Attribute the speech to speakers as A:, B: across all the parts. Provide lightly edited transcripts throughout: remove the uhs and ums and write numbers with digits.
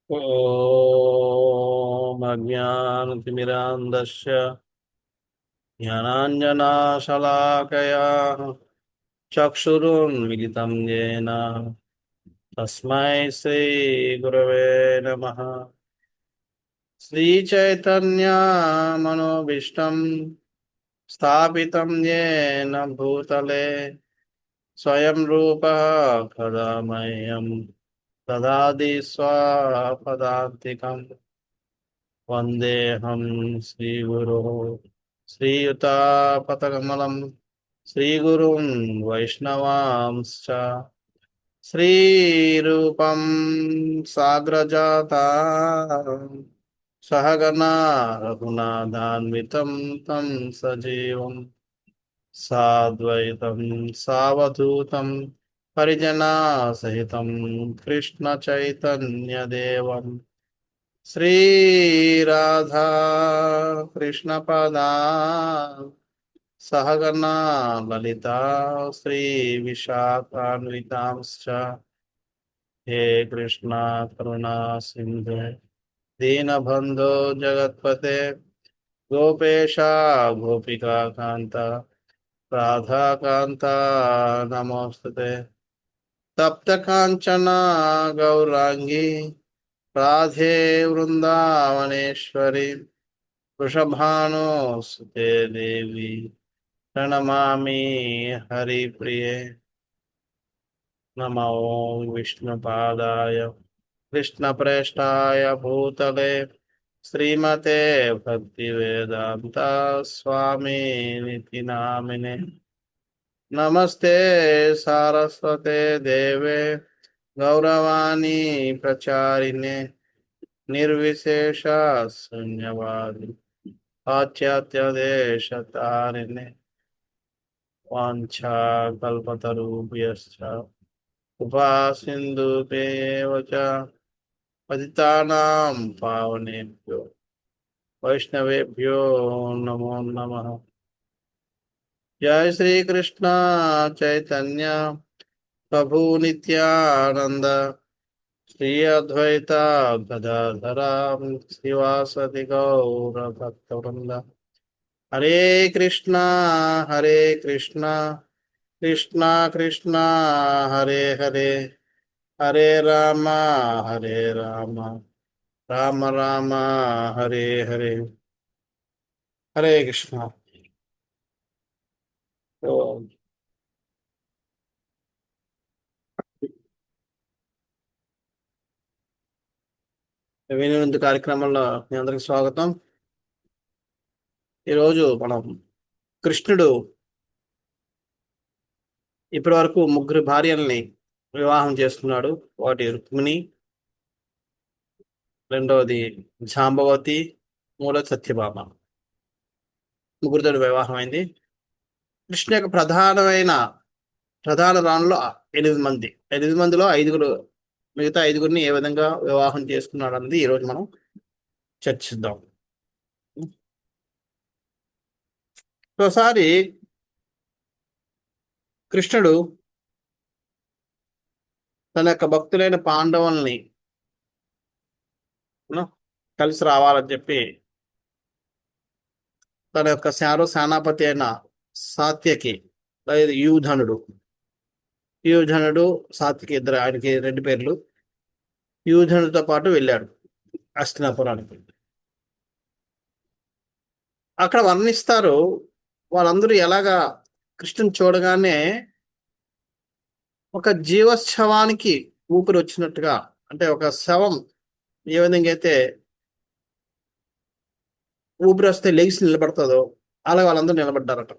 A: ॐ अज्ञानतिमिरान्धस्य ज्ञानाञ्जनाशलाकया चक्षुरुन्मिलितं येन तस्मै श्रीगुरवे नमः। श्रीचैतन्यमनोभीष्टं स्थापितं येन भूतले स्वयं रूपः कदा मह्यं ददाति स्वपदान्तिकम्। वन्देऽहं श्रीगुरोः श्रीयुतापदकमलं श्रीगुरुं वैष्णवांश्च श्रीरूपं साग्रजाता सहगना रघुनाथान्वितं तं सजीवं साद्वैतं सावधूतं परिजनासहितं कृष्णचैतन्यदेवम् श्रीराधा कृष्णपदा सहगना ललिता श्रीविशाखान्वितांश्च हे कृष्णा करुणा सिन्धु दीनबन्धो जगत्पते गोपेशा गोपिका कान्ता राधाकान्ता नमोऽस्तुते। तप्त काञ्चना गौराङ्गी राधे वृन्दावनेश्वरी वृषभानुसुते देवी प्रणमामि हरिप्रिये। नमो विष्णुपादाय कृष्णप्रेष्ठाय भूतले श्रीमते भक्तिवेदान्ता स्वामिनिति नामिने। नमस्ते सारस्वते देवे गौरवाणी प्रचारिणे निर्विशेष शून्यवादी पाश्चात्यदेशतारिणे वाञ्छाकल्पतरुभ्यश्च कृपा सिन्धुभ्येव च पतितानां पावनेभ्यो वैष्णवेभ्यो नमो नमः। जय श्री कृष्ण चैतन्य प्रभु नित्यानंद श्री अद्वैता गदाधरा श्रीवासदि गौर भक्तवृंद। हरे कृष्णा कृष्णा कृष्णा हरे हरे हरे राम राम राम हरे हरे। हरे कृष्णा। तो వినూందు కార్యక్రమంలో మీ అందరికి స్వాగతం. ఈరోజు మనం కృష్ణుడు ఇప్పటి వరకు ముగ్గురు భార్యల్ని వివాహం చేసుకున్నాడు. ఒకటి రుక్మిణి, రెండవది జాంబవతి, మూడవది సత్యభామ. ముగ్గురితో వివాహం అయింది. కృష్ణ యొక్క ప్రధాన రాణులు 8 మంది. 8 మందిలో మిగతా 5గురిని ఏ విధంగా వివాహం చేసుకున్నాడు అన్నది ఈరోజు మనం చర్చిద్దాం. ఒకసారి కృష్ణుడు తన యొక్క భక్తులైన పాండవుల్ని కలిసి రావాలని చెప్పి తన యొక్క సేనాపతి అయిన సాత్యకి, లేదా యూధనుడు సాత్యకి ఇద్దరు, ఆయనకి 2 పేర్లు. యూధనుడితో పాటు వెళ్ళాడు హస్తినాపురానికి. అక్కడ వర్ణిస్తారు వాళ్ళందరూ ఎలాగా కృష్ణుని చూడగానే ఒక జీవశవానికి ఊపిరి వచ్చినట్టుగా, అంటే ఒక శవం ఏ విధంగా అయితే ఊపిరి వస్తే లెగిసి నిలబడుతుందో అలా వాళ్ళందరూ నిలబడ్డారట.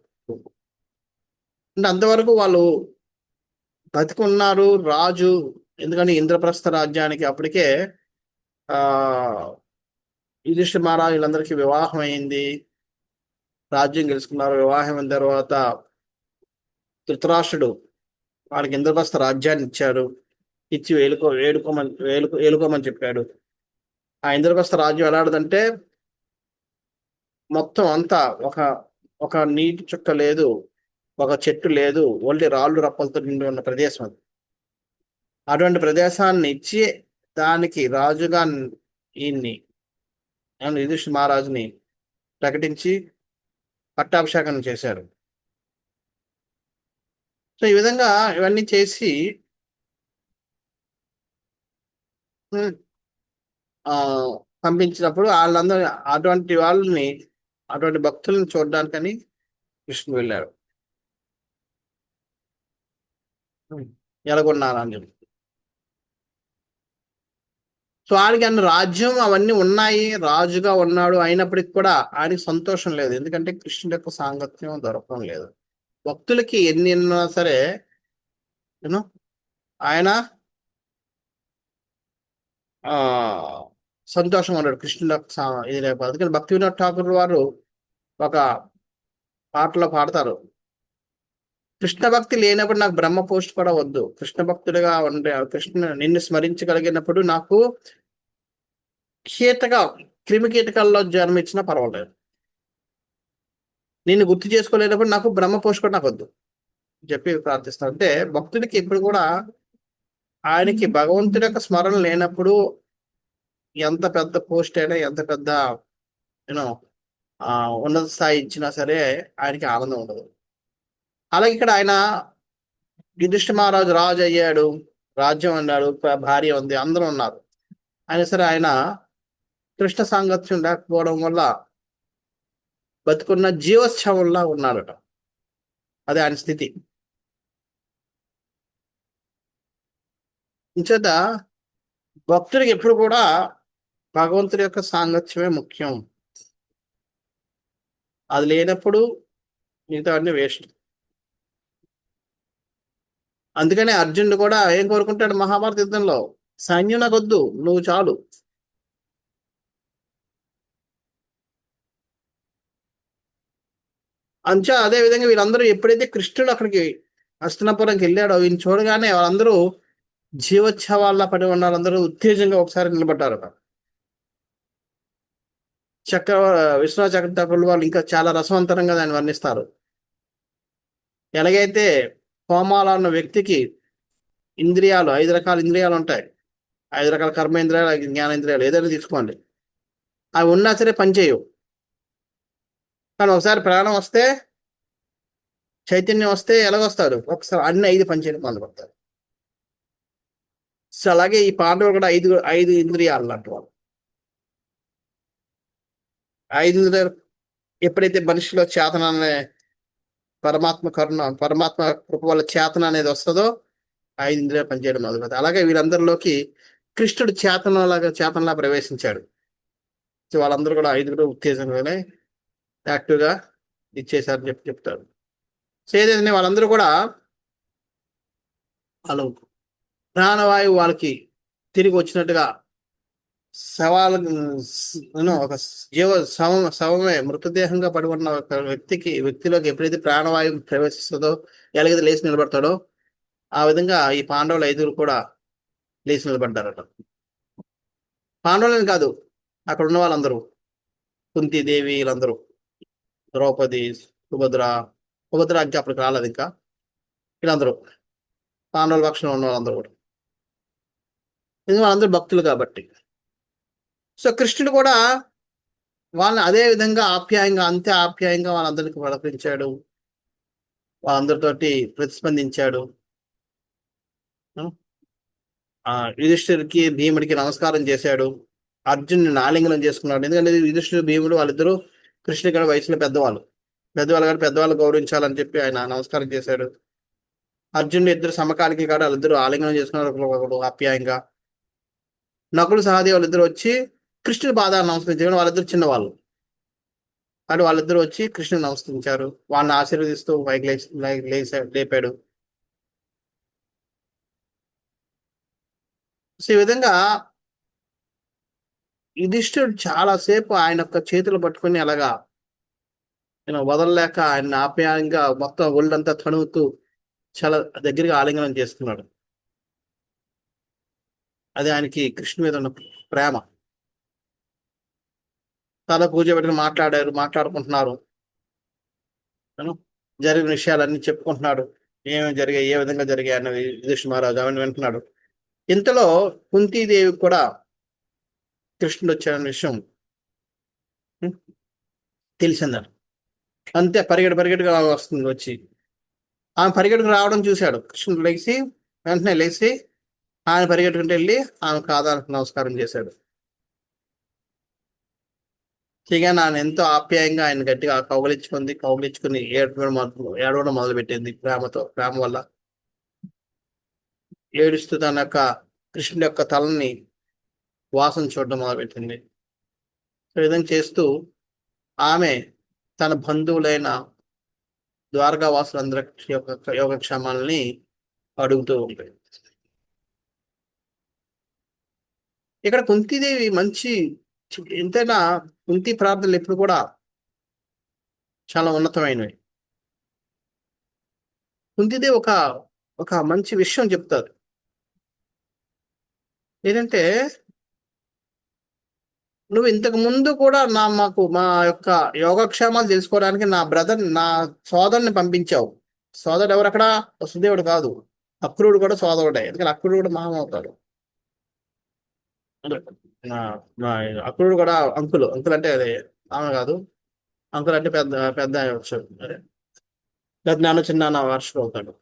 A: అంటే అంతవరకు వాళ్ళు బతికున్నారు. రాజు, ఎందుకంటే ఇంద్రప్రస్థ రాజ్యానికి అప్పటికే యుధిష్ఠిర మహారాజు వీళ్ళందరికీ వివాహం అయింది, రాజ్యం గెలుచుకున్నారు. వివాహం అయిన తర్వాత ధృతరాష్ట్రుడు వాళ్ళకి ఇంద్రప్రస్థ రాజ్యాన్ని ఇచ్చి ఏలుకోమని చెప్పాడు. ఆ ఇంద్రప్రస్థ రాజ్యం ఎలాంటిదంటే మొత్తం అంతా ఒక నీటి చుక్క లేదు, ఒక చెట్టు లేదు, ఓన్లీ రాళ్ళు రప్పలతో నిండి ఉన్న ప్రదేశం అది. అటువంటి ప్రదేశాన్ని ఇచ్చి దానికి రాజుగా ఈయన్ని యుధిష్ఠిర మహారాజుని ప్రకటించి పట్టాభిషేకం చేశారు. సో ఈ విధంగా ఇవన్నీ చేసి ఆ పంపించినప్పుడు వాళ్ళందరూ అటువంటి వాళ్ళని, అటువంటి భక్తులను చూడడానికని కృష్ణుడు వెళ్ళాడు. ఎలాగొన్నారు అని చెప్పి. సో ఆయనకి అన్న రాజ్యం అవన్నీ ఉన్నాయి, రాజుగా ఉన్నాడు, అయినప్పటికీ కూడా ఆయనకి సంతోషం లేదు. ఎందుకంటే కృష్ణుడి యొక్క సాంగత్యం దొరకడం లేదు. భక్తులకి ఎన్ని ఉన్నా సరే యూనో ఆయన ఆ సంతోషంగా ఉన్నాడు. కృష్ణుడి యొక్క ఇది లేకపోతే. అందుకని భక్తి వినోద్ ఠాకూర్ వారు ఒక పాటలో పాడతారు, కృష్ణ భక్తి లేనప్పుడు నాకు బ్రహ్మ పోస్ట్ కూడా వద్దు, కృష్ణ భక్తుడిగా ఉండే కృష్ణ నిన్ను స్మరించగలిగినప్పుడు నాకు కీటక క్రిమి కీటకాల్లో జన్మించినా పర్వాలేదు, నిన్ను గుర్తు చేసుకోలేనప్పుడు నాకు బ్రహ్మ పోస్ట్ కూడా నాకు వద్దు చెప్పి ప్రార్థిస్తాను. అంటే భక్తుడికి ఎప్పుడు కూడా ఆయనకి భగవంతుడి యొక్క స్మరణ లేనప్పుడు ఎంత పెద్ద పోస్ట్ అయినా, ఎంత పెద్ద యూనో ఉన్నత స్థాయి ఇచ్చినా సరే ఆయనకి ఆనందం ఉండదు. అలాగే ఇక్కడ ఆయన యుధిష్ఠిర మహారాజు రాజు అయ్యాడు, రాజ్యం అన్నాడు, భార్య ఉంది, అందరూ ఉన్నారు. అయినా సరే ఆయన కృష్ణ సాంగత్యం లేకపోవడం వల్ల బతుకున్న జీవోత్సవంలా ఉన్నాడట. అదే ఆయన స్థితి. ఇంచేత భక్తుడికి ఎప్పుడు కూడా భగవంతుడి యొక్క సాంగత్యమే ముఖ్యం. అది లేనప్పుడు మిగతా అన్ని వేస్ట్. అందుకనే అర్జునుడు కూడా ఏం కోరుకుంటాడు మహాభారత యుద్ధంలో, సైన్యం నాకు వద్దు, నువ్వు చాలు. అదే విధంగా వీళ్ళందరూ ఎప్పుడైతే కృష్ణుడు అక్కడికి హస్తినాపురంకి వెళ్ళాడో, ఈయన చూడగానే వాళ్ళందరూ జీవోత్సవాల్లో పడి ఉన్న వాళ్ళందరూ ఉత్తేజంగా ఒకసారి నిలబడ్డారు. విశ్వనాథ చక్రవర్తి వాళ్ళు ఇంకా చాలా రసవంతరంగా దాన్ని వర్ణిస్తారు. ఎలాగైతే హోమాల ఉన్న వ్యక్తికి ఇంద్రియాలు 5 రకాల ఇంద్రియాలు ఉంటాయి, 5 రకాల కర్మేంద్రియాలు, జ్ఞానేంద్రియాలు, ఏదైనా తీసుకోండి, అవి ఉన్నా సరే పనిచేయవు. కానీ ఒకసారి ప్రాణం వస్తే, చైతన్యం వస్తే ఎలాగొస్తారు, ఒకసారి అన్ని 5 పనిచేయడం మొదలుపెడతారు. సో అలాగే ఈ పాండవులు కూడా 5 ఇంద్రియాలు లాంటి వాళ్ళు. 5 ఇంద్రియాలు ఎప్పుడైతే మనిషిలో చేతన అనే పరమాత్మ కృప వల్ల చేతన అనేది వస్తుందో 5 ఇంద్రియాలు పనిచేయడం మొదలుపెడతారు. అలాగే వీళ్ళందరిలోకి కృష్ణుడు చేతనలా ప్రవేశించాడు. సో వాళ్ళందరూ కూడా 5 ఉత్తేజంగానే యాక్టివ్గా ఇచ్చేసారని చెప్తారు. సో ఏదైతే వాళ్ళందరూ కూడా వాళ్ళు ప్రాణవాయువు వాళ్ళకి తిరిగి వచ్చినట్టుగా ఒక శవమే మృతదేహంగా పడి ఉన్న ఒక వ్యక్తిలోకి ఎప్పుడైతే ప్రాణవాయువు ప్రవేశిస్తుందో, ఎలాగైతే లేచి నిలబడతాడో, ఆ విధంగా ఈ పాండవులు 5 కూడా లేచి నిలబడ్డారట. పాండవులని కాదు, అక్కడ ఉన్న వాళ్ళందరూ, కుంతీదేవి, వీళ్ళందరూ, ద్రౌపది, సుభద్ర అంటే అప్పటికి రాలేదు ఇంకా, వీళ్ళందరూ పాండవుల పక్షంలో ఉన్న వాళ్ళందరూ కూడా, ఎందుకంటే వాళ్ళందరూ భక్తులు కాబట్టి. సో కృష్ణుడు కూడా వాళ్ళని అదే విధంగా అంతే ఆప్యాయంగా వాళ్ళందరికీ పలకరించాడు, వాళ్ళందరితోటి ప్రతిస్పందించాడు. యుధిష్ఠిరికి భీముడికి నమస్కారం చేశాడు, అర్జునుని ఆలింగనం చేసుకున్నాడు. ఎందుకంటే యుధిష్ఠిరు భీముడు వాళ్ళిద్దరూ కృష్ణుడి కూడా వయసులో పెద్దవాళ్ళు కానీ పెద్దవాళ్ళు గౌరవించాలని చెప్పి ఆయన నమస్కారం చేశాడు. అర్జునుడు ఇద్దరు సమకాలికి కాదు, వాళ్ళిద్దరూ ఆలింగనం చేసుకున్నారు ఒకరు ఆప్యాయంగా. నకులు సహదేవ్ వాళ్ళిద్దరు వచ్చి కృష్ణుడి పాదాలను నమస్కరించారు. వాళ్ళిద్దరు చిన్నవాళ్ళు కానీ వాళ్ళిద్దరూ వచ్చి కృష్ణుని నమస్కరించారు, వాళ్ళని ఆశీర్వదిస్తూ పైకి లేపాడు. సో ఈ విధంగా యుధిష్ఠిరుడు చాలాసేపు ఆయన యొక్క చేతులు పట్టుకుని అలాగా వదలలేక ఆయన ఆప్యాయంగా మొత్తం ఒళ్ళంతా తణుగుతూ చాలా దగ్గరగా ఆలింగనం చేసుకున్నాడు. అది ఆయనకి కృష్ణు మీద ఉన్న ప్రేమ. చాలా పూజ పెట్టుకుని మాట్లాడుకుంటున్నారు, జరిగిన విషయాలన్నీ చెప్పుకుంటున్నాడు, ఏమేమి జరిగాయి, ఏ విధంగా జరిగాయి అన్నది యుధిష్ఠిర మహారాజు అవన్నీ వింటున్నాడు. ఇంతలో కుంతీదేవి కూడా కృష్ణుడు వచ్చాడన్న విషయం ఉం, తెలిసిందట. అంతే పరిగెట్టుగా వస్తుంది వచ్చి. ఆమె పరిగెట్టుకు రావడం చూశాడు కృష్ణుడు. వెంటనే లేచి ఆయన పరిగెట్టుకుంటూ వెళ్ళి ఆమె పాదాలకు నమస్కారం చేశాడు. చేయగానే ఆయన ఎంతో ఆప్యాయంగా ఆయన గట్టిగా కౌగిలించుకుని ఏడవడం మొదలుపెట్టింది. ప్రేమ వల్ల ఏడుస్తూ తన యొక్క కృష్ణుడి యొక్క తలని వాసన చూడడం మొదలుపెట్టింది. ఈ విధంగా చేస్తూ ఆమె తన బంధువులైన ద్వారకా వాసులందరి యొక్క యోగక్షేమాలని అడుగుతూ ఉంటాయి. ఇక్కడ కుంతీదేవి మంచి, ఎంతైనా కుంతి ప్రార్థనలు ఎప్పుడు కూడా చాలా ఉన్నతమైనవి. కుంతీదేవి ఒక ఒక మంచి విషయం చెప్తారు. ఏంటంటే, నువ్వు ఇంతకు ముందు కూడా మా యొక్క యోగక్షేమాలు తెలుసుకోవడానికి నా సోదరుని పంపించావు. సోదరుడు ఎవరు అక్కడ? వసుదేవుడు కాదు, అక్రూరుడు కూడా సోదరుడే. ఎందుకంటే అక్రూరుడు కూడా మహం అవుతాడు. అక్రూరుడు కూడా అంకుల్ అంటే అదే ఆమె కాదు. అంకుల్ అంటే పెద్ద పెద్ద అయ్యవచ్చు. అదే పెద్ద నాన్న చిన్న నాన్న వర్షం అవుతాడు.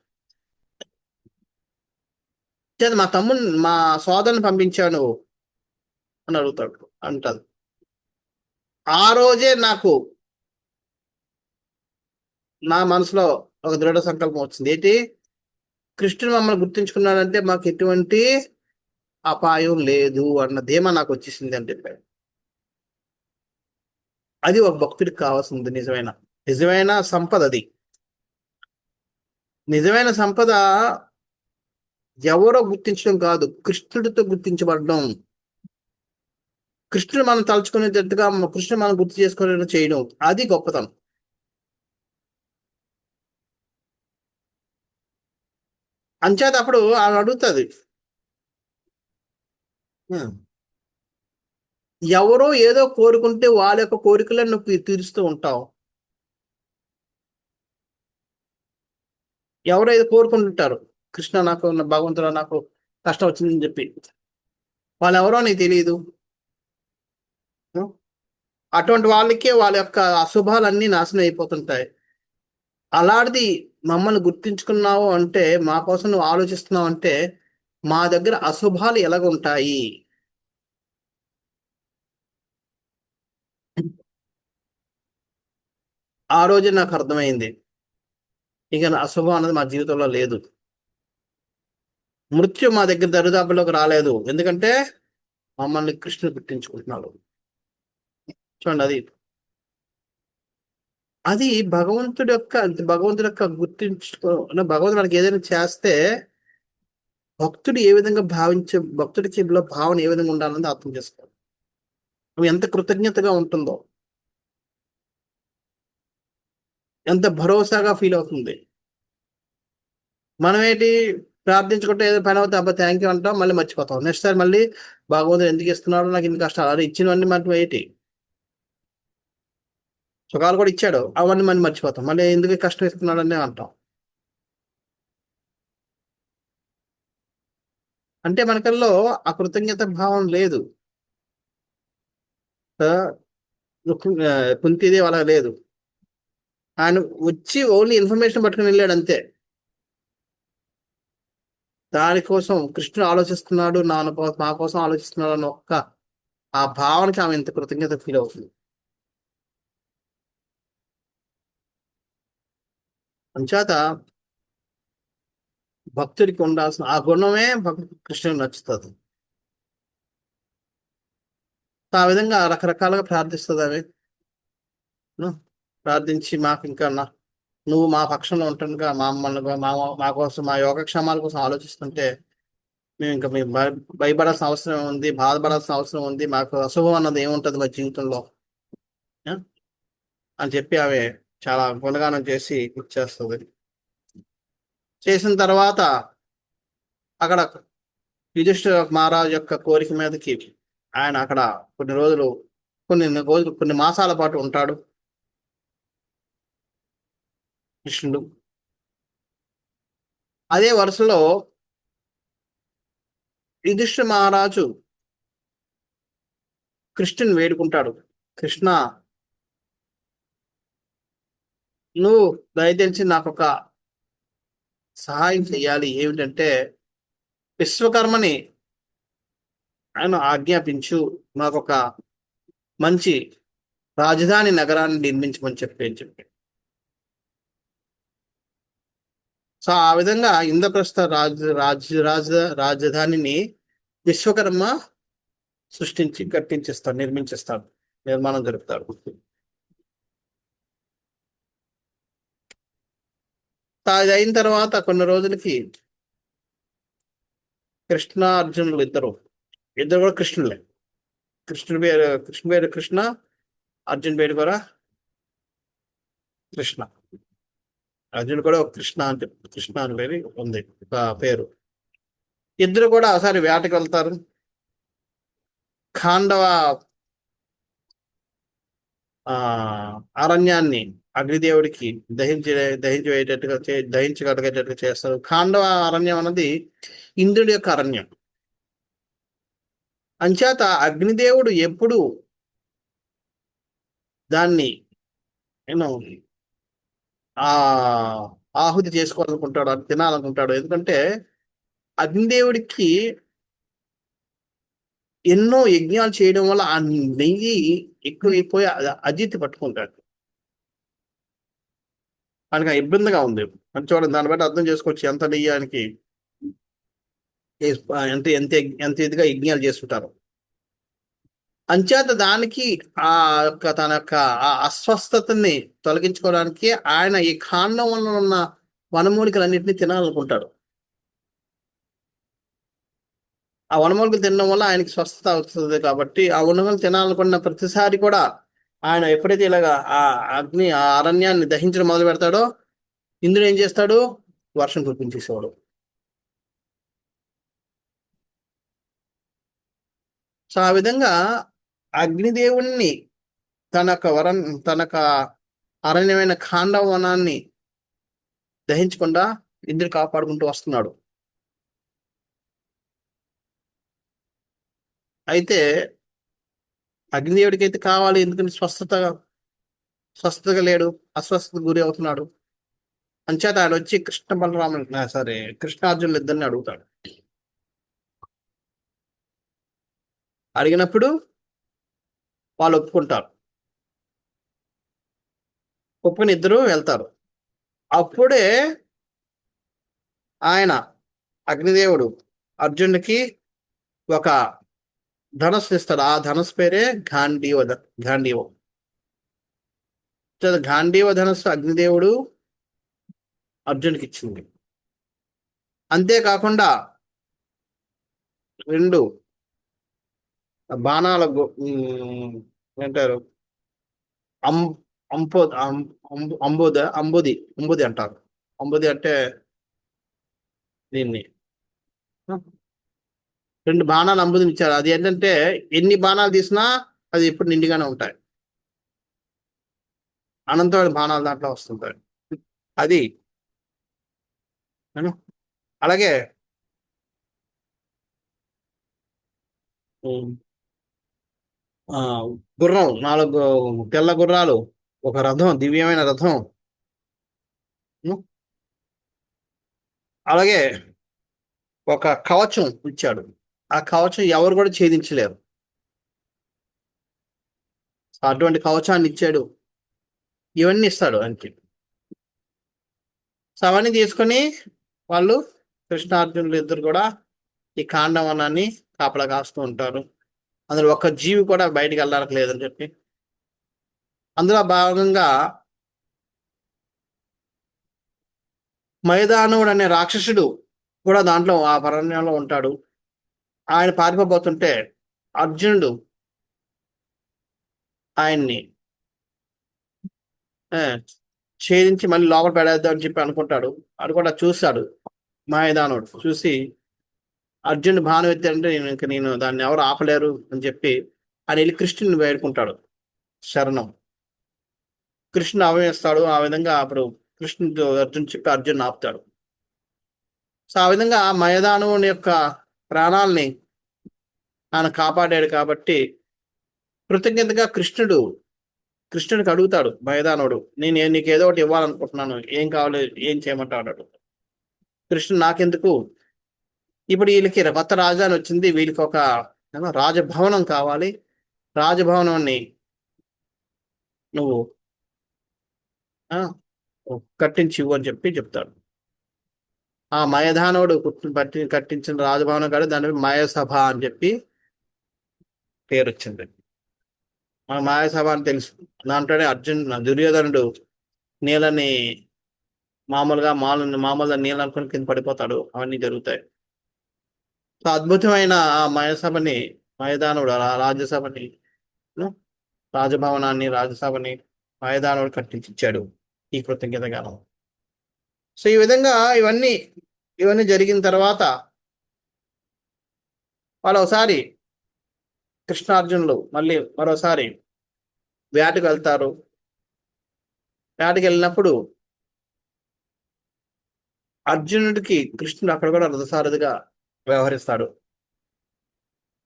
A: మా సోదరుని పంపించాను అని అడుగుతాడు అంటారు. ఆ రోజే నాకు నా మనసులో ఒక దృఢ సంకల్పం వచ్చింది. ఏంటి? కృష్ణుడు మమ్మల్ని గుర్తించుకున్నాడంటే మాకు ఎటువంటి అపాయం లేదు అన్న ధీమా నాకు వచ్చేసింది అని చెప్పాడు. అది ఒక భక్తుడికి కావాల్సింది. నిజమైన సంపద అది. నిజమైన సంపద ఎవరో గుర్తించడం కాదు, కృష్ణుడితో గుర్తించబడడం. కృష్ణుడు మనం తలుచుకునేటట్టుగా కృష్ణుడు మనం గుర్తు చేసుకునేట్టు చేయడం, అది గొప్పతనం. అంచేత అప్పుడు ఆమె అడుగుతుంది, ఎవరో ఏదో కోరుకుంటే వాళ్ళ యొక్క కోరికలను నువ్వు తీరుస్తూ ఉంటావు. ఎవరో ఏదో కోరుకుంటుంటారు, కృష్ణ నాకు భగవంతుడు నాకు కష్టం వచ్చిందని చెప్పి. వాళ్ళు ఎవరో నీకు తెలియదు. అటువంటి వాళ్ళకే వాళ్ళ యొక్క అశుభాలన్నీ నాశనం అయిపోతుంటాయి. అలాంటిది మమ్మల్ని గుర్తించుకున్నావు అంటే, మా కోసం నువ్వు ఆలోచిస్తున్నావు అంటే, మా దగ్గర అశుభాలు ఎలాగుంటాయి? ఆ రోజే నాకు అర్థమైంది, ఇక అశుభం అన్నది మా జీవితంలో లేదు. మృత్యు మా దగ్గర దరిదాపులోకి రాలేదు, ఎందుకంటే మమ్మల్ని కృష్ణుడు గుర్తించుకుంటున్నాడు. చూడండి, అది అది భగవంతుడి యొక్క భగవంతుడు మనకి ఏదైనా చేస్తే భక్తుడికి భావన ఏ విధంగా ఉండాలని అర్థం చేసుకోవాలి. నువ్వు ఎంత కృతజ్ఞతగా ఉంటుందో, ఎంత భరోసాగా ఫీల్ అవుతుంది. మనమేంటి, ప్రార్థించుకుంటే ఏదో పని అవుతుంది, అబ్బా థ్యాంక్ యూ అంటాం, మళ్ళీ మర్చిపోతాం. నెక్స్ట్ సారి మళ్ళీ భగవంతుడు ఎందుకు ఇస్తున్నాడు నాకు ఇన్ని కష్టాలు, అది ఇచ్చినవన్నీ మనకి ఏంటి, సుఖాలు కూడా ఇచ్చాడు, అవన్నీ మనం మర్చిపోతాం, మళ్ళీ ఎందుకు కష్టం ఇస్తున్నాడు అని అంటాం. అంటే మనకల్లో ఆ కృతజ్ఞత భావం లేదు. కుంతిదేవి అలా లేదు. ఆయన వచ్చి ఓన్లీ ఇన్ఫర్మేషన్ పట్టుకుని వెళ్ళాడు అంతే. దానికోసం కృష్ణుడు ఆలోచిస్తున్నాడు, మా కోసం ఆలోచిస్తున్నాడు అని ఆ భావనకి ఆమె ఎంత కృతజ్ఞత ఫీల్ అవుతుంది. అంచేత భక్తుడికి ఉండాల్సిన ఆ గుణమే కృష్ణుడికి నచ్చుతుంది. ఆ విధంగా రకరకాలుగా ప్రార్థిస్తుంది ఆమె. ప్రార్థించి మాకు ఇంకా నువ్వు మా పక్షంలో ఉంటుండగా మమ్మల్ని మా కోసం మా యోగక్షేమాల కోసం ఆలోచిస్తుంటే మేము ఇంకా మేము భయపడాల్సిన అవసరం ఉంది, బాధపడాల్సిన అవసరం ఉంది, మాకు అశుభం అన్నది ఏముంటుంది మా జీవితంలో అని చెప్పి ఆమె చాలా గుణగానం చేసి ఇచ్చేస్తుంది. చేసిన తర్వాత అక్కడ యుధిష్ఠిర మహారాజు యొక్క కోరిక మీదకి ఆయన అక్కడ కొన్ని మాసాల పాటు ఉంటాడు కృష్ణుడు. అదే వరుసలో యుధిష్ఠిర మహారాజు కృష్ణుని వేడుకుంటాడు. కృష్ణ, నువ్వు దయచేసి నాకు ఒక సహాయం చెయ్యాలి. ఏమిటంటే విశ్వకర్మని ఆయన ఆజ్ఞాపించు, నాకు ఒక మంచి రాజధాని నగరాన్ని నిర్మించమని చెప్పి. సో ఆ విధంగా ఇంద్రప్రస్థ రాజధానిని విశ్వకర్మ సృష్టించి కట్టించేస్తాడు, నిర్మించేస్తాడు, నిర్మాణం జరుపుతాడు. అది అయిన తర్వాత కొన్ని రోజులకి కృష్ణ అర్జునులు ఇద్దరు కూడా కృష్ణులే. కృష్ణ పేరు కృష్ణ, అర్జున్ పేరు కూడా కృష్ణ. అర్జున్ కూడా ఒక కృష్ణ అని కృష్ణ అని పేరు ఉంది పేరు. ఇద్దరు కూడా ఒకసారి వేటకు వెళ్తారు. ఖాండవ అరణ్యాన్ని అగ్నిదేవుడికి దహించగలిగేటట్టుగా చేస్తారు. ఖాండవ అరణ్యం అన్నది ఇంద్రుడి యొక్క అరణ్యం. అంచేత అగ్నిదేవుడు ఎప్పుడు దాన్ని ఆ ఆహుతి చేసుకోవాలనుకుంటాడు, అది తినాలనుకుంటాడు. ఎందుకంటే అగ్నిదేవుడికి ఎన్నో యజ్ఞాలు చేయడం వల్ల ఆ నెయ్యి ఎక్కువైపోయి అజిత్ పట్టుకుంటాడు. ఆయనకి ఇబ్బందిగా ఉంది అని చూడండి. దాన్ని బట్టి అర్థం చేసుకోవచ్చు ఎంత నెయ్యానికి ఎంత ఎంత ఎంత ఇదిగా యజ్ఞాలు చేస్తుంటారు. అంచేత దానికి ఆ యొక్క తన యొక్క ఆ అస్వస్థతని తొలగించుకోవడానికి ఆయన ఈ కాండం వల్ల ఉన్న వనమూలికలన్నింటినీ తినాలనుకుంటాడు. ఆ వనమూలికలు తినడం వల్ల ఆయనకి స్వస్థత అవుతుంది. కాబట్టి ఆ వనమూలికలు తినాలనుకున్న ప్రతిసారి కూడా ఆయన ఎప్పుడైతే ఇలాగా ఆ అరణ్యాన్ని దహించడం మొదలు పెడతాడో ఇంద్రుడు ఏం చేస్తాడు, వర్షం కురిపించేసేవాడు. సో ఆ విధంగా అగ్నిదేవుణ్ణి తన అరణ్యమైన ఖాండవ వనాన్ని దహించకుండా ఇంద్రుడు కాపాడుకుంటూ వస్తున్నాడు. అయితే అగ్నిదేవుడికి అయితే కావాలి, ఎందుకంటే స్వస్థతగా లేడు, అస్వస్థతకు గురి అవుతున్నాడు. అంచేత ఆయన వచ్చి కృష్ణార్జునులు ఇద్దరిని అడుగుతాడు. అడిగినప్పుడు వాళ్ళు ఒప్పుకుంటారు. ఒప్పుకుని ఇద్దరు వెళ్తారు. అప్పుడే ఆయన అగ్నిదేవుడు అర్జునుడికి ఒక ధనస్సు ఇస్తాడు. ఆ ధనస్సు పేరే గాంధీవ. గాంధీవ ధనస్సు అగ్నిదేవుడు అర్జునుడికి ఇచ్చింది. అంతేకాకుండా 2 బాణాల ఏంటారు అంబుది అంటారు. అంబుది అంటే దీన్ని 2 బాణాలు అంబుదిని ఇచ్చారు. అది ఏంటంటే ఎన్ని బాణాలు తీసినా అది ఎప్పుడు నిండుగానే ఉంటాయి. అనంతమైన బాణాలు దాంట్లో వస్తుంటాయి. అది అలాగే గుర్రం 4 తెల్ల గుర్రాలు, ఒక రథం, దివ్యమైన రథం, అలాగే ఒక కవచం ఇచ్చాడు. ఆ కవచం ఎవరు కూడా ఛేదించలేరు. అటువంటి కవచాన్ని ఇచ్చాడు. ఇవన్నీ ఇస్తాడు ఆయనకి. సో అవన్నీ తీసుకొని వాళ్ళు కృష్ణార్జునులు ఇద్దరు కూడా ఈ కాండవనాన్ని కాపలా కాస్తూ ఉంటారు. అందులో ఒక్క జీవి కూడా బయటికి వెళ్ళడానికి లేదని చెప్పి. అందులో భాగంగా మైదానుడు అనే రాక్షసుడు కూడా దాంట్లో ఆ అరణ్యంలో ఉంటాడు. ఆయన పారిపోతుంటే అర్జునుడు ఆయన్ని ఛేదించి మళ్ళీ లోపల పెడేద్దాం అని చెప్పి అనుకుంటాడు. అది కూడా చూస్తాడు మైదానుడు. చూసి అర్జునుడు బాణం ఎత్తాడంటే నేను దాన్ని ఎవరు ఆపలేరు అని చెప్పి ఆయన వెళ్ళి కృష్ణుని వేడుకుంటాడు శరణం. కృష్ణుడు అవయస్తాడు. ఆ విధంగా అప్పుడు కృష్ణుడు అర్జున్ చెప్పి అర్జున్ ఆపుతాడు. సో ఆ విధంగా మైదానుని యొక్క ప్రాణాల్ని ఆయన కాపాడాడు కాబట్టి కృతజ్ఞతగా కృష్ణుడికి అడుగుతాడు మైదానుడు, నేను నీకు ఏదో ఒకటి ఇవ్వాలనుకుంటున్నాను, ఏం కావాలి, ఏం చేయమంటావు అన్నాడు. కృష్ణుడు నాకెందుకు, ఇప్పుడు వీళ్ళకి కొత్త రాజధాని వచ్చింది, వీళ్ళకి ఒక రాజభవనం కావాలి, రాజభవనాన్ని నువ్వు ఆ, కట్టించి ఇవ్వు అని చెప్తాడు. ఆ మయధానుడు కట్టించిన రాజభవనం కాదు, దాని మయసభ అని చెప్పి పేరు వచ్చింది. మన మాయాసభ అని తెలుసు. దాంట్లోనే దుర్యోధనుడు నీళ్ళని మామూలుగా నీళ్ళు అనుకుని కింద పడిపోతాడు, అవన్నీ జరుగుతాయి. సో అద్భుతమైన ఆ మయసభని, మైదానుడు రాజ్యసభని, రాజభవనాన్ని, రాజ్యసభని మైదానుడు కట్టించాడు ఈ కృతజ్ఞత గానం. సో ఈ విధంగా ఇవన్నీ జరిగిన తర్వాత వాళ్ళు ఒకసారి కృష్ణార్జునులు మళ్ళీ మరోసారి వేటకు వెళ్తారు. వేటకి వెళ్ళినప్పుడు అర్జునుడికి కృష్ణుడు అక్కడ కూడా రథసారథిగా వ్యవహరిస్తాడు.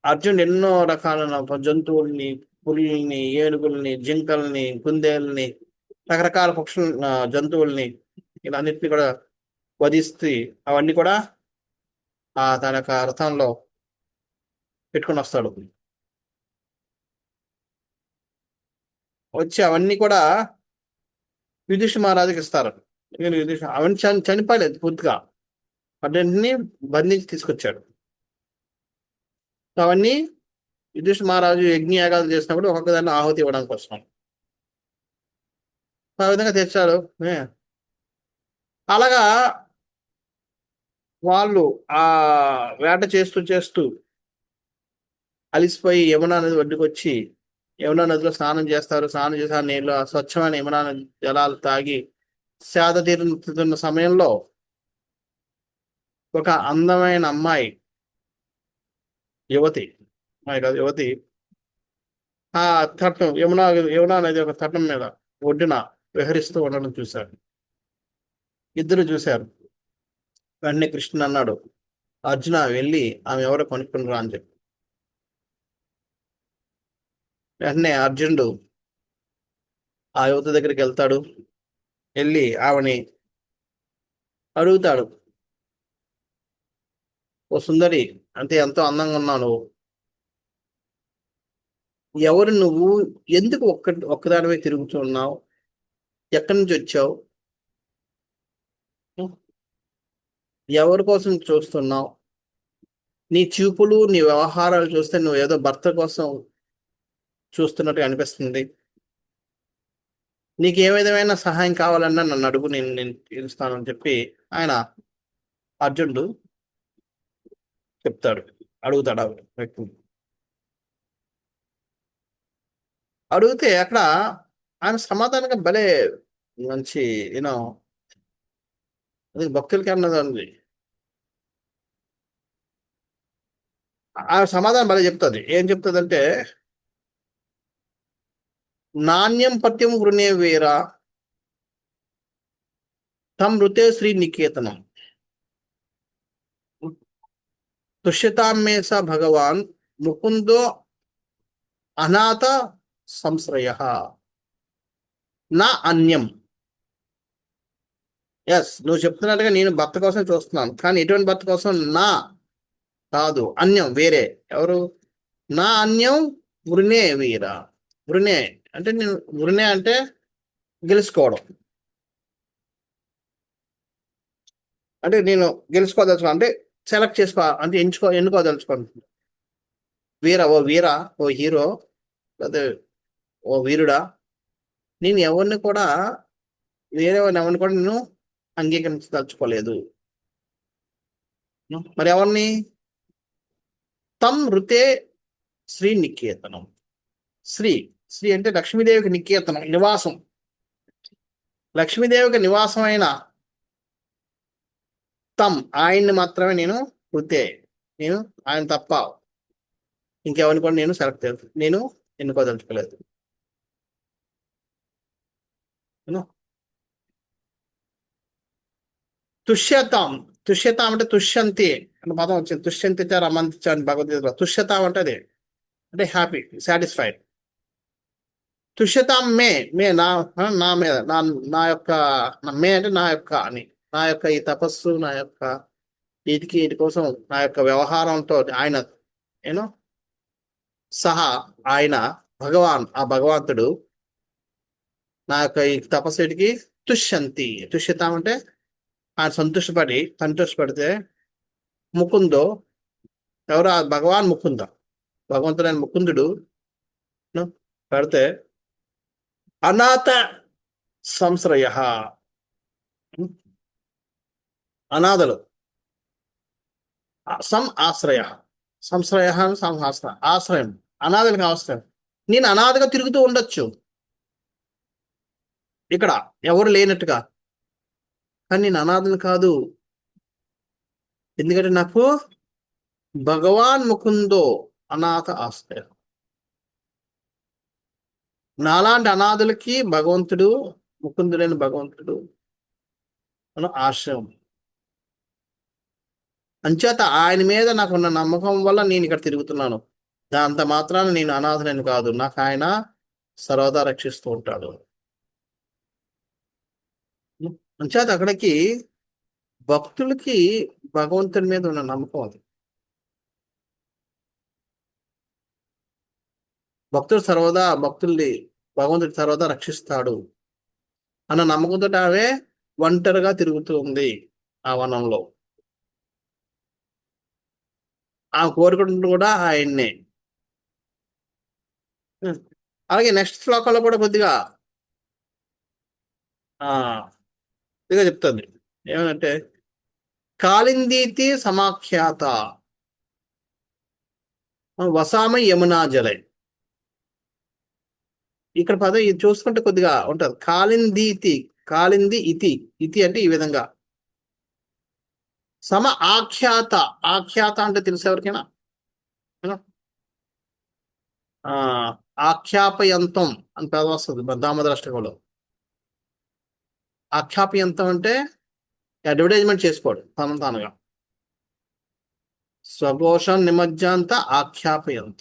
A: అర్జునుడు ఎన్నో రకాల జంతువుల్ని, పులుల్ని, ఏనుగుల్ని, జింకల్ని, కుందేల్ని, రకరకాల జంతువుల్ని ఇలా అన్నిటిని కూడా వధిస్తూ అవన్నీ కూడా తన యొక్క రథంలో పెట్టుకుని వస్తాడు. వచ్చి అవన్నీ కూడా యుధిష్ఠిర మహారాజుకి ఇస్తారు. అవన్నీ చనిపోలేదు పూర్తిగా, అన్నింటినీ బంధించి తీసుకొచ్చాడు. అవన్నీ యుధిష్ఠిర మహారాజు యజ్ఞయాగాలు చేసినప్పుడు ఒక్కొక్క దాన్ని ఆహుతి ఇవ్వడానికి వస్తున్నాం. ఆ విధంగా తెచ్చాడు. అలాగా వాళ్ళు ఆ వేట చేస్తూ అలిసిపోయి యమునా నది ఒడ్డుకు వచ్చి యమునా నదిలో స్నానం చేస్తారు. స్నానం చేసి ఆ నీళ్ళు, స్వచ్ఛమైన యమునా నది జలాలు తాగి సేద తీరుతున్న సమయంలో ఒక అందమైన అమ్మాయి, యువతి ఆ తటం యమునా నది ఒక తటం మీద ఒడ్డున విహరిస్తూ ఉండడం చూశారు. ఇద్దరు చూశారు. వెంటనే కృష్ణుడు అన్నాడు, అర్జున వెళ్ళి ఆమె ఎవరో కొనుక్కునిరా అని చెప్పి. వెంటనే అర్జునుడు ఆ యువత దగ్గరికి వెళ్తాడు. వెళ్ళి ఆమెని అడుగుతాడు, ఓ సుందరి, అంటే ఎంతో అందంగా ఉన్నావు నువ్వు, ఎవరు నువ్వు, ఎందుకు ఒక్కదానివే తిరుగుతున్నావు, ఎక్కడి నుంచి వచ్చావు, ఎవరి కోసం చూస్తున్నావు, నీ చూపులు, నీ వ్యవహారాలు చూస్తే నువ్వు ఏదో భర్త కోసం చూస్తున్నట్టు అనిపిస్తుంది, నీకు ఏ విధమైన సహాయం కావాలన్నా నన్ను అడుగు, నేను తీరుస్తానని చెప్పి ఆయన అర్జునుడు అడుగుతాడు ఆ వ్యక్తిని. అడిగితే అక్కడ ఆయన సమాధానంగా భలే మంచి యూనో అది భక్తులకి అన్నది ఉంది. ఆ సమాధానం భలే చెప్తుంది. ఏం చెప్తుంది అంటే, నాణ్యం పత్యం వృణే వీర తం ఋతే శ్రీ నికేతనం తుష్యతామే స భగవాన్ ముకుందో అనాథ సంశ్రయ నా అన్యం. ఎస్, నువ్వు చెప్తున్నట్టుగా నేను భర్త కోసం చూస్తున్నాను, కానీ ఎటువంటి భర్త కోసం నా కాదు, అన్యం వేరే. ఎవరు? నా అన్యం వృణే వీర. వృణే అంటే వృణే అంటే గెలుచుకోవడం, అంటే నేను గెలుచుకోదలుచుకో అంటే సెలెక్ట్ అంటే ఎన్నుకోదలుచుకుంటున్నాను. ఓ వీరా, ఓ హీరో, లేదా ఓ వీరుడా, నేను ఎవరిని కూడా ఎవరిని కూడా నేను అంగీకరించదలుచుకోలేదు. మరి ఎవరిని? తం ఋతే శ్రీ నికేతనం. శ్రీ అంటే లక్ష్మీదేవికి నికేతనం, నివాసం. లక్ష్మీదేవికి నివాసం అయిన ఆయన్ని మాత్రమే నేను ఆయన తప్ప ఇంకెవరిని కూడా నేను ఎన్నుకోదలుచుకోలేదు. తుష్యతాం తుష్యతాం అంటే తుష్యంతి అనే పదం వచ్చింది. తుష్యంతి రమంతి అని భగవద్గీతలో. తుష్యతాం అంటే అదే, అంటే హ్యాపీ, సాటిస్ఫైడ్. తుష్యతాం మే, మే నా మీద, నా యొక్క, మే అంటే నా యొక్క అని, నా యొక్క ఈ తపస్సు, నా యొక్క వీటి కోసం, నా యొక్క వ్యవహారంతో ఆయన నేను సహా, ఆయన భగవాన్, ఆ భగవంతుడు నా యొక్క ఈ తపస్సుడికి తుష్యంతి. తుష్యతాం అంటే ఆయన సంతోషపడితే, ముకుందో, ఎవరు? ఆ భగవాన్ ముకుంద, భగవంతుడైన ముకుందుడు పెడితే అనాథ సంశ్రయ, అనాథలు, ఆశ్రయ, సంశ్రయ ఆశ్రయం, అనాథలకు ఆశ్రయం. నేను అనాథగా తిరుగుతూ ఉండొచ్చు ఇక్కడ, ఎవరు లేనట్టుగా, కానీ నేను అనాథను కాదు. ఎందుకంటే నాకు భగవాన్ ముకుందో అనాథ ఆశ్రయం. నాలాంటి అనాథులకి భగవంతుడు, ముకుందుడైన భగవంతుడు ఆశ్రయం. అంచేత ఆయన మీద నాకున్న నమ్మకం వల్ల నేను ఇక్కడ తిరుగుతున్నాను. దాంత మాత్రాన నేను అనాథనని కాదు, నాకు ఆయన సర్వదా రక్షిస్తూ ఉంటాడు. అంచేత అక్కడికి భక్తులకి భగవంతుడి మీద ఉన్న నమ్మకం అది. భక్తుల్ని భగవంతుడు సర్వదా రక్షిస్తాడు అన్న నమ్మకంతో ఆమె ఒంటరిగా తిరుగుతుంది ఆ వనంలో. ఆ కోరుకుంటుంది కూడా ఆయన్నే. అలాగే నెక్స్ట్ శ్లోకంలో కూడా కొద్దిగా ఇదిగా చెప్తుంది. ఏమంటే కాళిందీతి సమాఖ్యాత వసామ యమునా జలై. ఇక్కడ పదం ఇది చూసుకుంటే కొద్దిగా ఉంటది. కాళిందీతి, కాళింది ఇతి, ఇతి అంటే ఈ విధంగా. సమ ఆఖ్యాత, ఆఖ్యాత అంటే తెలుసు ఎవరికైనా? ఆఖ్యాపయంతం అని పదం వస్తుంది దామోదరాష్టకంలో. ఆఖ్యాపయంతం అంటే అడ్వర్టైజ్మెంట్ చేసుకోడు తానుగా. స్వఘోషం నిమజ్జాంత ఆఖ్యాపయంత.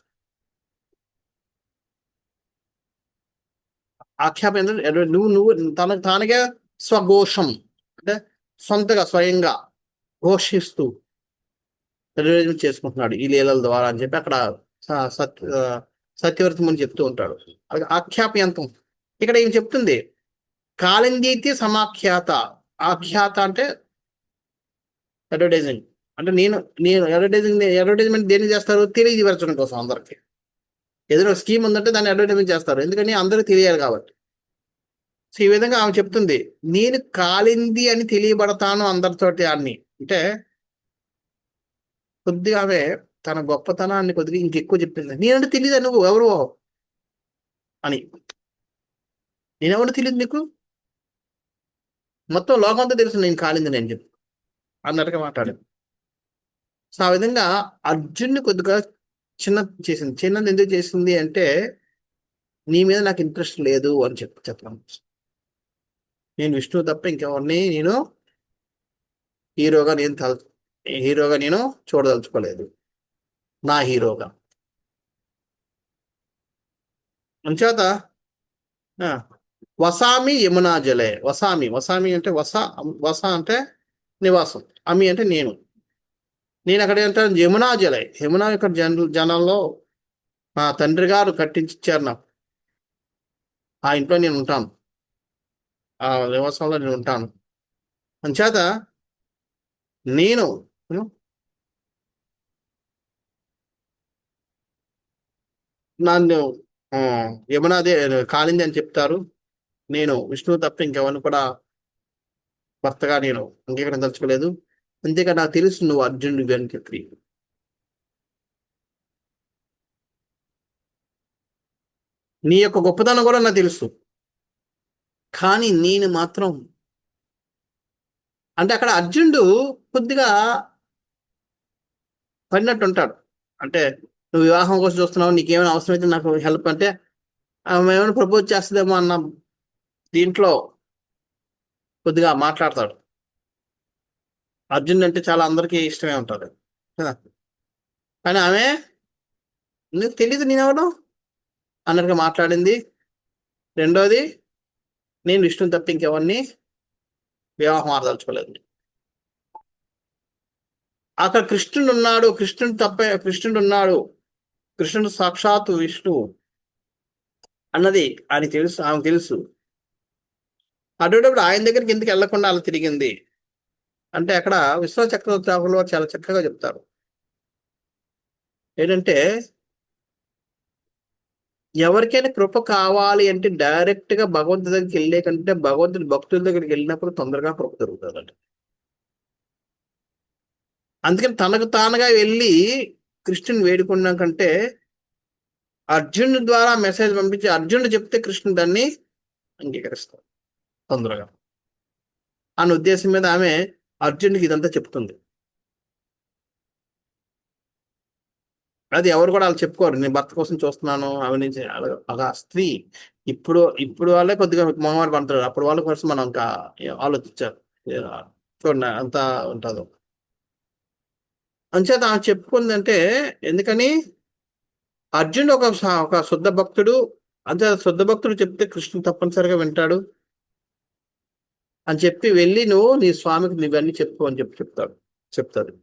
A: ఆఖ్యాపయంత నువ్వు తానుగా స్వఘోషం అంటే సొంతగా స్వయంగా ఘోషిస్తూ అడ్వర్టైజ్మెంట్ చేసుకుంటున్నాడు ఈ లీలల ద్వారా అని చెప్పి అక్కడ సత్యవర్తి ముని చెప్తూ ఉంటాడు. ఆఖ్యాపయంతం ఇక్కడ ఏం చెప్తుంది? కాళిందీతి సమాఖ్యాత. ఆఖ్యాత అంటే అడ్వర్టైజింగ్. అంటే నేను అడ్వర్టైజ్మెంట్ దేనికి చేస్తారు? తెలియజేయడం కోసం అందరికి. ఏదైనా స్కీమ్ ఉందంటే దాన్ని అడ్వర్టైజ్మెంట్ చేస్తారు, ఎందుకని అందరికి తెలియాలి కాబట్టి. సో ఈ విధంగా ఆమె చెప్తుంది, నేను కాళింది అని తెలియబడతాను అందరితోటి అని. అంటే కొద్దిగా ఆమె తన గొప్పతనాన్ని కొద్దిగా ఇంకెక్కువ చెప్పింది. నేనంటే తెలియదా నువ్వు ఎవరు అని? నేనెవరు తెలియదు నీకు? మొత్తం లోకంతో తెలుసు నేను కాళింది నేను చెప్పి అన్నట్టుగా మాట్లాడింది. సో ఆ విధంగా అర్జున్ని కొద్దిగా చేసింది. చిన్నది ఎందుకు చేసింది అంటే నీ మీద నాకు ఇంట్రెస్ట్ లేదు అని చెప్పాను. నేను విష్ణువు తప్ప ఇంకెవరిని నేను హీరోగా నేను చూడదలుచుకోలేదు, నా హీరోగా. అంచేత వసామి యమునా జలే. వసామి అంటే వస అంటే నివాసం, అమి అంటే నేను అక్కడ ఏంటంటే యమునా జలే. యమునా యొక్క జనంలో మా తండ్రి గారు కట్టించారు నాకు. ఆ ఇంట్లో నేను ఉంటాను, ఆ నివాసంలో నేను ఉంటాను. అంచేత నేను నన్ను యమునాదే కాళింది అని చెప్తారు. నేను విష్ణువు తప్ప ఇంకెవరిని కూడా భర్తగా నేను అంగీకరించలేదు. అంతేగా నాకు తెలుసు నువ్వు అర్జునుడివి అని చెప్పి. నీ యొక్క గొప్పతనం కూడా నాకు తెలుసు, కానీ నేను మాత్రం అంటే అక్కడ అర్జునుడు కొద్దిగా పడినట్టు ఉంటాడు. అంటే నువ్వు వివాహం కోసం చూస్తున్నావు, నీకేమైనా అవసరం అయితే నాకు హెల్ప్ అంటే ఆమె ఏమైనా ప్రపోజ్ చేస్తుందేమో అన్న దీంట్లో కొద్దిగా మాట్లాడతాడు. అర్జున్ అంటే చాలా అందరికీ ఇష్టమే ఉంటుంది కదా. కానీ ఆమె నీకు తెలియదు నేనెవడో అన్నట్టుగా మాట్లాడింది. రెండోది, నేను విష్ణుని తప్ప ఇంకెవరిని వివాహం ఆడదలుచుకోలేదు. అక్కడ కృష్ణుడు ఉన్నాడు, కృష్ణుడు తప్ప కృష్ణుడు ఉన్నాడు, కృష్ణుడు సాక్షాత్తు విష్ణువు అన్నది ఆయన తెలుసు, ఆమెకు తెలుసు. అటువంటిప్పుడు ఆయన దగ్గరికి ఎందుకు వెళ్లకుండా అలా తిరిగింది అంటే అక్కడ విశ్వ చక్రవర్తి వారు చాలా చక్కగా చెప్తారు. ఏంటంటే ఎవరికైనా కృప కావాలి అంటే డైరెక్ట్ గా భగవంతుడి దగ్గరికి వెళ్ళే కంటే భగవంతుడి భక్తుల దగ్గరికి వెళ్ళినప్పుడు తొందరగా కృప దొరుకుతుందండి. అందుకని తనకు తానుగా వెళ్ళి కృష్ణుని వేడుకున్నా కంటే అర్జునుడి ద్వారా మెసేజ్ పంపించి అర్జునుడు చెప్తే కృష్ణుడు దాన్ని అంగీకరిస్తాడు తొందరగా అన్న ఉద్దేశం మీద ఆమె అర్జునుడికి ఇదంతా చెప్తుంది. అది ఎవరు కూడా వాళ్ళు చెప్పుకోరు, నేను భర్త కోసం చూస్తున్నాను అవి నుంచి అలా స్త్రీ ఇప్పుడు ఇప్పుడు వాళ్ళే కొద్దిగా మొహమాట పడతారు, అప్పుడు వాళ్ళ కోసం మనం ఇంకా ఆలోచించారు. చూడండి అంతా ఉంటుందో అంచేత ఆమె చెప్పుకుందంటే ఎందుకని అర్జునుడు ఒక శుద్ధ భక్తుడు, అంతే శుద్ధ భక్తుడు చెప్తే కృష్ణుడు తప్పనిసరిగా వింటాడు అని చెప్పి వెళ్ళి నువ్వు నీ స్వామికి నువ్వన్నీ చెప్పు అని చెప్పి చెప్తాడు.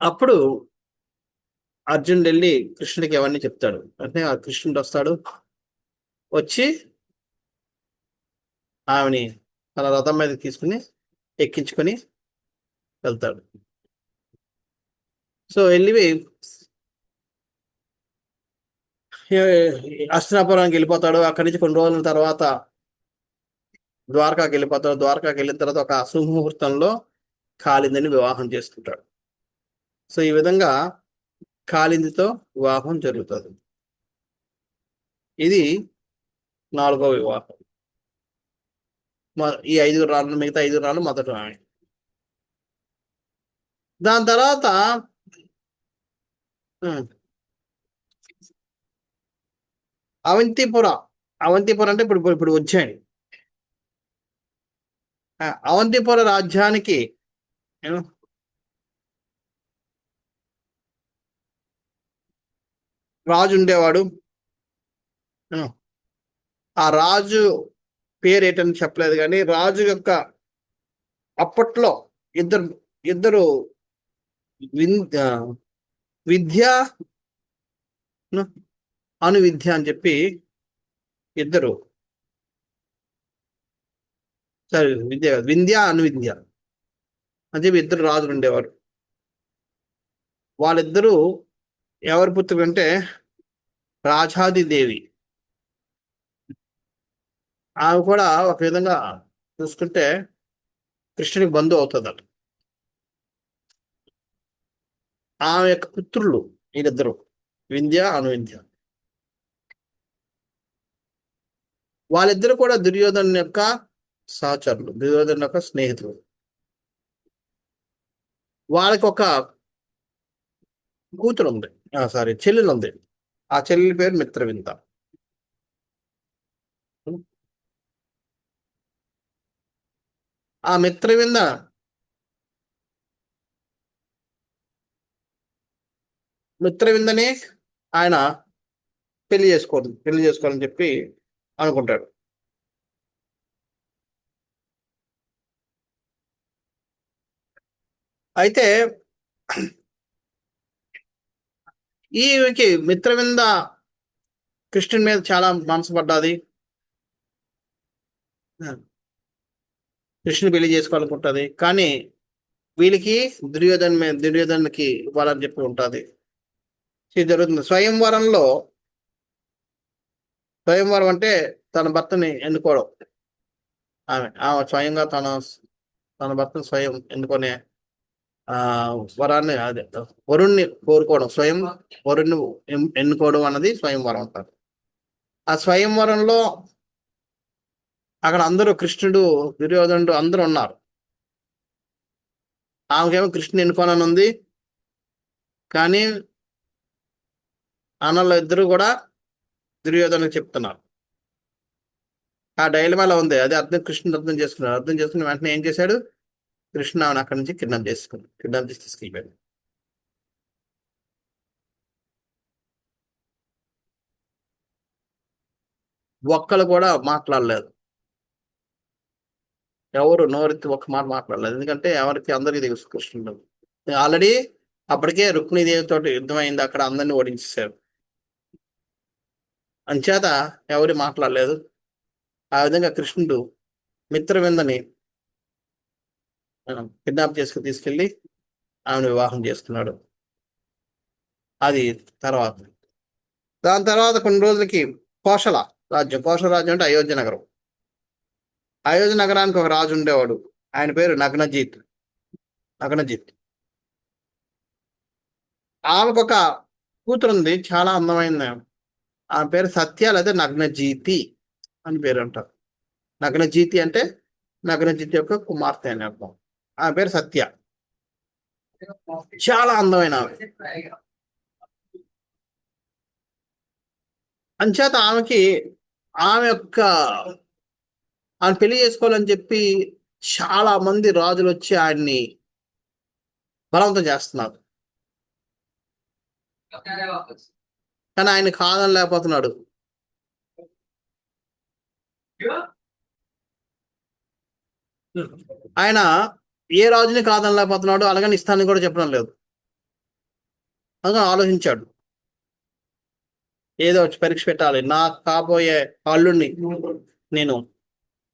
A: అప్పుడు అర్జునుడు వెళ్ళి కృష్ణుడికి అవన్నీ చెప్తాడు. అంటే ఆ కృష్ణుడు వస్తాడు, వచ్చి ఆమెని తన రథం మీద తీసుకుని ఎక్కించుకొని వెళ్తాడు. సో వెళ్ళి హస్తినాపురానికి వెళ్ళిపోతాడు. అక్కడి నుంచి కొన్ని రోజుల తర్వాత ద్వారకాకి వెళ్ళిపోతాడు. ద్వారకాకి వెళ్ళిన తర్వాత ఒక సుముహూర్తంలో కాళిందిని వివాహం చేసుకుంటాడు. సో ఈ విధంగా కాళిందితో వివాహం జరుగుతుంది. ఇది 4వ వివాహం. ఈ 5 రాళ్ళు, మిగతా 5 రాళ్ళు మొదట ఆమె. దాని తర్వాత అవంతిపుర. అవంతిపుర అంటే ఇప్పుడు వచ్చాడు. అవంతిపుర రాజ్యానికి రాజు ఉండేవాడు. ఆ రాజు పేరు ఏంటని చెప్పలేదు, కానీ రాజు యొక్క అప్పట్లో ఇద్దరు విద్య అనువిద్య అని చెప్పి ఇద్దరు, సరే విద్య అనువిద్య అని చెప్పి ఇద్దరు రాజులు ఉండేవారు. వాళ్ళిద్దరూ ఎవరి పుత్రులు అంటే రాజాదిదేవి. ఆమె కూడా ఒక విధంగా చూసుకుంటే కృష్ణునికి బంధువు అవుతుందట. ఆమె యొక్క పుత్రులు వీళ్ళిద్దరు వింధ్య అనువింధ్య. వాళ్ళిద్దరు కూడా దుర్యోధను యొక్క సహచరులు, దుర్యోధను యొక్క స్నేహితులు. వాళ్ళకి ఒక కూతురు ఉంది, చెల్లెలు ఉంది. ఆ చెల్లెలి పేరు మిత్రవింద. ఆ మిత్రవిందని ఆయన పెళ్లి చేసుకోవాలని చెప్పి అనుకుంటాడు. అయితే ఈమెకి మిత్రవింద కృష్ణుని మీద చాలా మనసు పడ్డాది. కృష్ణుని పెళ్లి చేసుకోవాలనుకుంటుంది, కానీ వీళ్ళకి దుర్యోధనుకి ఇవ్వాలని చెప్పి ఉంటుంది. ఇది జరుగుతుంది. స్వయంవరం అంటే తన భర్తని ఎన్నుకోవడం. ఆమె స్వయంగా తన భర్తను స్వయం ఎన్నుకునే వరాన్ని, అదే వరుణ్ణి కోరుకోవడం, వరుణ్ణి ఎన్నుకోవడం అన్నది స్వయంవరం అంటారు. ఆ స్వయంవరంలో అక్కడ అందరూ కృష్ణుడు, దుర్యోధనుడు అందరూ ఉన్నారు. ఆమెకేమో కృష్ణుని ఎన్నుకోనని ఉంది, కానీ అన్నలు ఇద్దరు కూడా దుర్యోధనకు చెప్తున్నారు. ఆ డైలమాలో ఉంది. అదే కృష్ణుడు అర్థం చేసుకున్నాడు. అర్థం చేసుకుని వెంటనే ఏం చేశాడు? కృష్ణ ఆమెను అక్కడి నుంచి కిడ్నాప్ చేసి తీసుకెళ్ళిపోయాడు. ఒక్కళ్ళు కూడా మాట్లాడలేదు. ఎవరు నోరెత్తి ఒక్క మాట మాట్లాడలేదు. ఎందుకంటే అందరికీ తెలుసు కృష్ణుడు ఆల్రెడీ అప్పటికే రుక్మిణీదేవి తోటి యుద్ధం అయింది. అక్కడ అందరినీ ఓడించేశారు. అంచేత ఎవరు మాట్లాడలేదు. ఆ విధంగా కృష్ణుడు మిత్రవిందని కిడ్నాప్ చేసుకుని తీసుకెళ్లి ఆమెను వివాహం చేసుకున్నాడు. అది తర్వాత. దాని తర్వాత కొన్ని రోజులకి కోశల రాజ్యం అంటే అయోధ్య నగరం. అయోధ్య నగరానికి ఒక రాజు ఉండేవాడు. ఆయన పేరు నగ్నజిత్. ఆమెకు ఒక కూతురు ఉంది, చాలా అందమైంది. ఆమె పేరు సత్య లేదా నగ్నజీతి అని పేరు అంటారు. నగ్నజీతి అంటే నగ్నజీతి యొక్క కుమార్తె అని అర్థం. ఆమె పేరు సత్య. చాలా అందమైన ఆమె. అంచేత ఆమె పెళ్లి చేసుకోవాలని చెప్పి చాలా మంది రాజులు వచ్చి ఆయన్ని బలవంతం చేస్తున్నారు. కానీ ఆయన కాదని లేకపోతున్నాడు. ఆయన ఏ రాజుని కాదని లేకపోతున్నాడు, అలాగని ఇస్తానని కూడా చెప్పడం లేదు. అందుకని ఆలోచించాడు, ఏదో పరీక్ష పెట్టాలి. నాకు కాబోయే అల్లుడిని నేను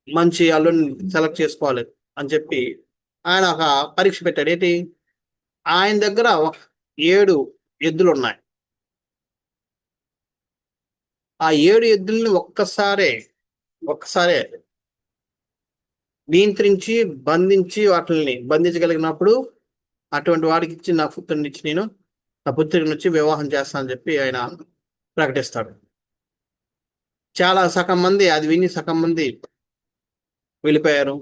A: మంచి అల్లుడిని సెలెక్ట్ చేసుకోవాలి అని చెప్పి ఆయన ఒక పరీక్ష పెట్టాడు. ఏంటి? ఆయన దగ్గర 7 ఎద్దులు ఉన్నాయి. ఆ 7 ఎద్దుల్ని ఒక్కసారే నియంత్రించి బంధించి వాటిని బంధించగలిగినప్పుడు అటువంటి వాడికి ఇచ్చి నా పుత్రుని వచ్చి వివాహం చేస్తానని చెప్పి ఆయన ప్రకటిస్తాడు. చాలా సగం మంది అది విని సగం మంది వెళ్ళిపోయారు.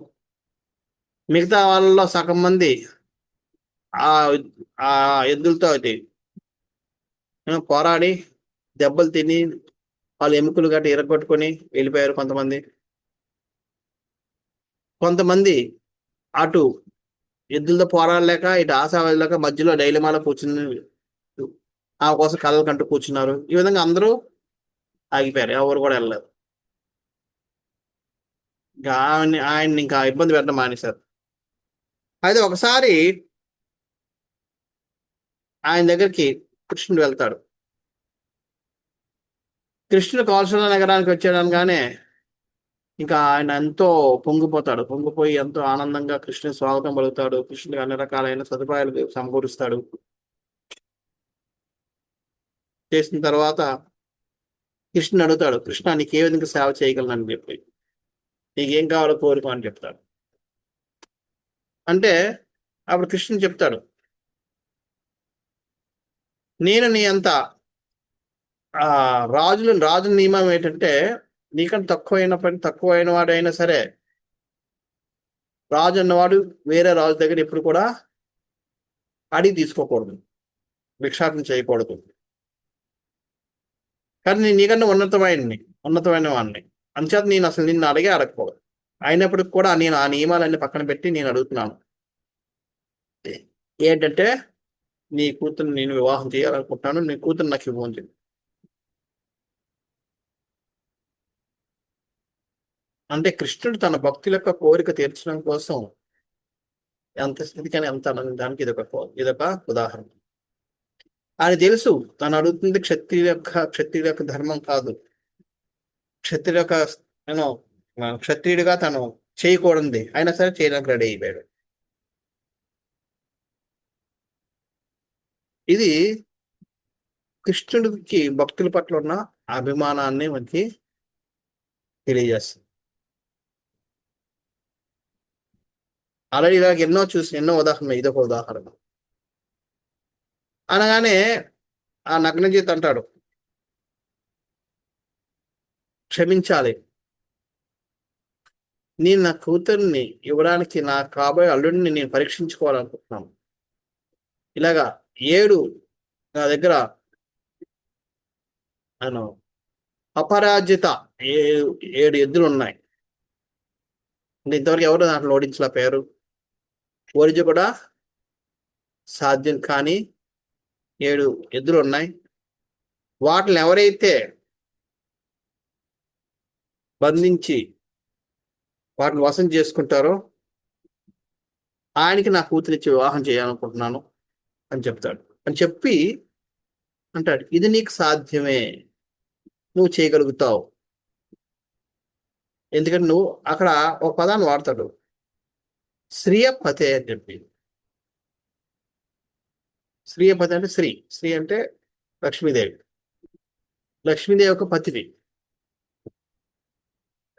A: మిగతా వాళ్ళలో సగం మంది ఆ ఎద్దులతో పోరాడి దెబ్బలు తిని వాళ్ళు ఎముకలు గట్టి ఇరగొట్టుకొని వెళ్ళిపోయారు. కొంతమంది అటు ఎద్దులతో పోరాడలేక ఇటు ఆశావాదిలేక మధ్యలో డైలమాలో కూర్చుని ఆ కోసం కళ్ళ కంటూ కూర్చున్నారు. ఈ విధంగా అందరూ ఆగిపోయారు, ఎవరు కూడా వెళ్ళలేదు. ఇంకా ఆయన్ని ఇంకా ఇబ్బంది పెట్టడం మానేశారు. అయితే ఒకసారి ఆయన దగ్గరికి కృష్ణుడు వెళ్తాడు. కృష్ణుడు కౌశల నగరానికి వచ్చాడనగానే ఇంకా ఆయన ఎంతో పొంగిపోయి ఎంతో ఆనందంగా కృష్ణుని స్వాగతం పలుకుతాడు. కృష్ణుడికి అన్ని రకాలైన సదుపాయాలు సమకూరుస్తాడు. చేసిన తర్వాత కృష్ణుని అడుగుతాడు, కృష్ణ నీకు ఏ విధంగా సేవ చేయగలనని చెప్పి, నీకేం కావాలో కోరుకో అని చెప్తాడు. అంటే అప్పుడు కృష్ణుని చెప్తాడు, నేను నీ అంత రాజు నియమం ఏంటంటే, నీకంటే తక్కువైన వాడైనా సరే రాజు అన్నవాడు వేరే రాజు దగ్గర ఎప్పుడు కూడా అడిగి తీసుకోకూడదు, భిక్షాటన చేయకూడదు. కానీ నేను నీకన్నా ఉన్నతమైన వాడిని. అంచేత నేను అసలు నిన్ను అడగకూడదు. అయినప్పటికి కూడా నేను ఆ నియమాలన్నీ పక్కన పెట్టి నేను అడుగుతున్నాను, ఏంటంటే నీ కూతురు నేను వివాహం చేయాలనుకుంటున్నాను, నీ కూతురు నాకు ఇవ్వని చెప్పి. అంటే కృష్ణుడు తన భక్తుల యొక్క కోరిక తీర్చడం కోసం ఎంత స్థితికని ఎంత దానికి ఇదొక ఉదాహరణ. ఆయన తెలుసు తను అడుగుతుంది క్షత్రియుల యొక్క ధర్మం కాదు, క్షత్రియుడిగా తను చేయకూడదు. అయినా సరే చేయడానికి రెడీ అయిపోయాడు. ఇది కృష్ణుడికి భక్తుల పట్ల ఉన్న అభిమానాన్ని మనకి తెలియజేస్తుంది. ఆల్రెడీ ఇలాగ ఎన్నో ఉదాహరణ, ఇదొక ఉదాహరణ. అనగానే ఆ నగ్నజిత్ అంటాడు, క్షమించాలి, నేను నా కూతుర్ని ఇవ్వడానికి నా కాబోయే అల్లుడిని నేను పరీక్షించుకోవాలనుకుంటున్నాను. ఇలాగా 7 నా దగ్గర అపరాజిత 7 ఎద్దులు ఉన్నాయి. అంటే ఇంతవరకు ఎవరు దాంట్లో ఓడించలేకపోయారు. ఓడించి కూడా సాధ్యం కానీ 7 ఎద్దులు ఉన్నాయి. వాటిని ఎవరైతే బంధించి వాటిని వశం చేసుకుంటారో ఆయనకి నా కూతురిచ్చి వివాహం చేయాలనుకుంటున్నాను అని చెప్తాడు. అని చెప్పి అంటాడు, ఇది నీకు సాధ్యమే, నువ్వు చేయగలుగుతావు. ఎందుకంటే నువ్వు అక్కడ ఒక పదాన్ని వాడతాడు, శ్రీయపతే అని చెప్పి. శ్రీయపతి అంటే శ్రీ అంటే లక్ష్మీదేవి. లక్ష్మీదేవి యొక్క పతివి.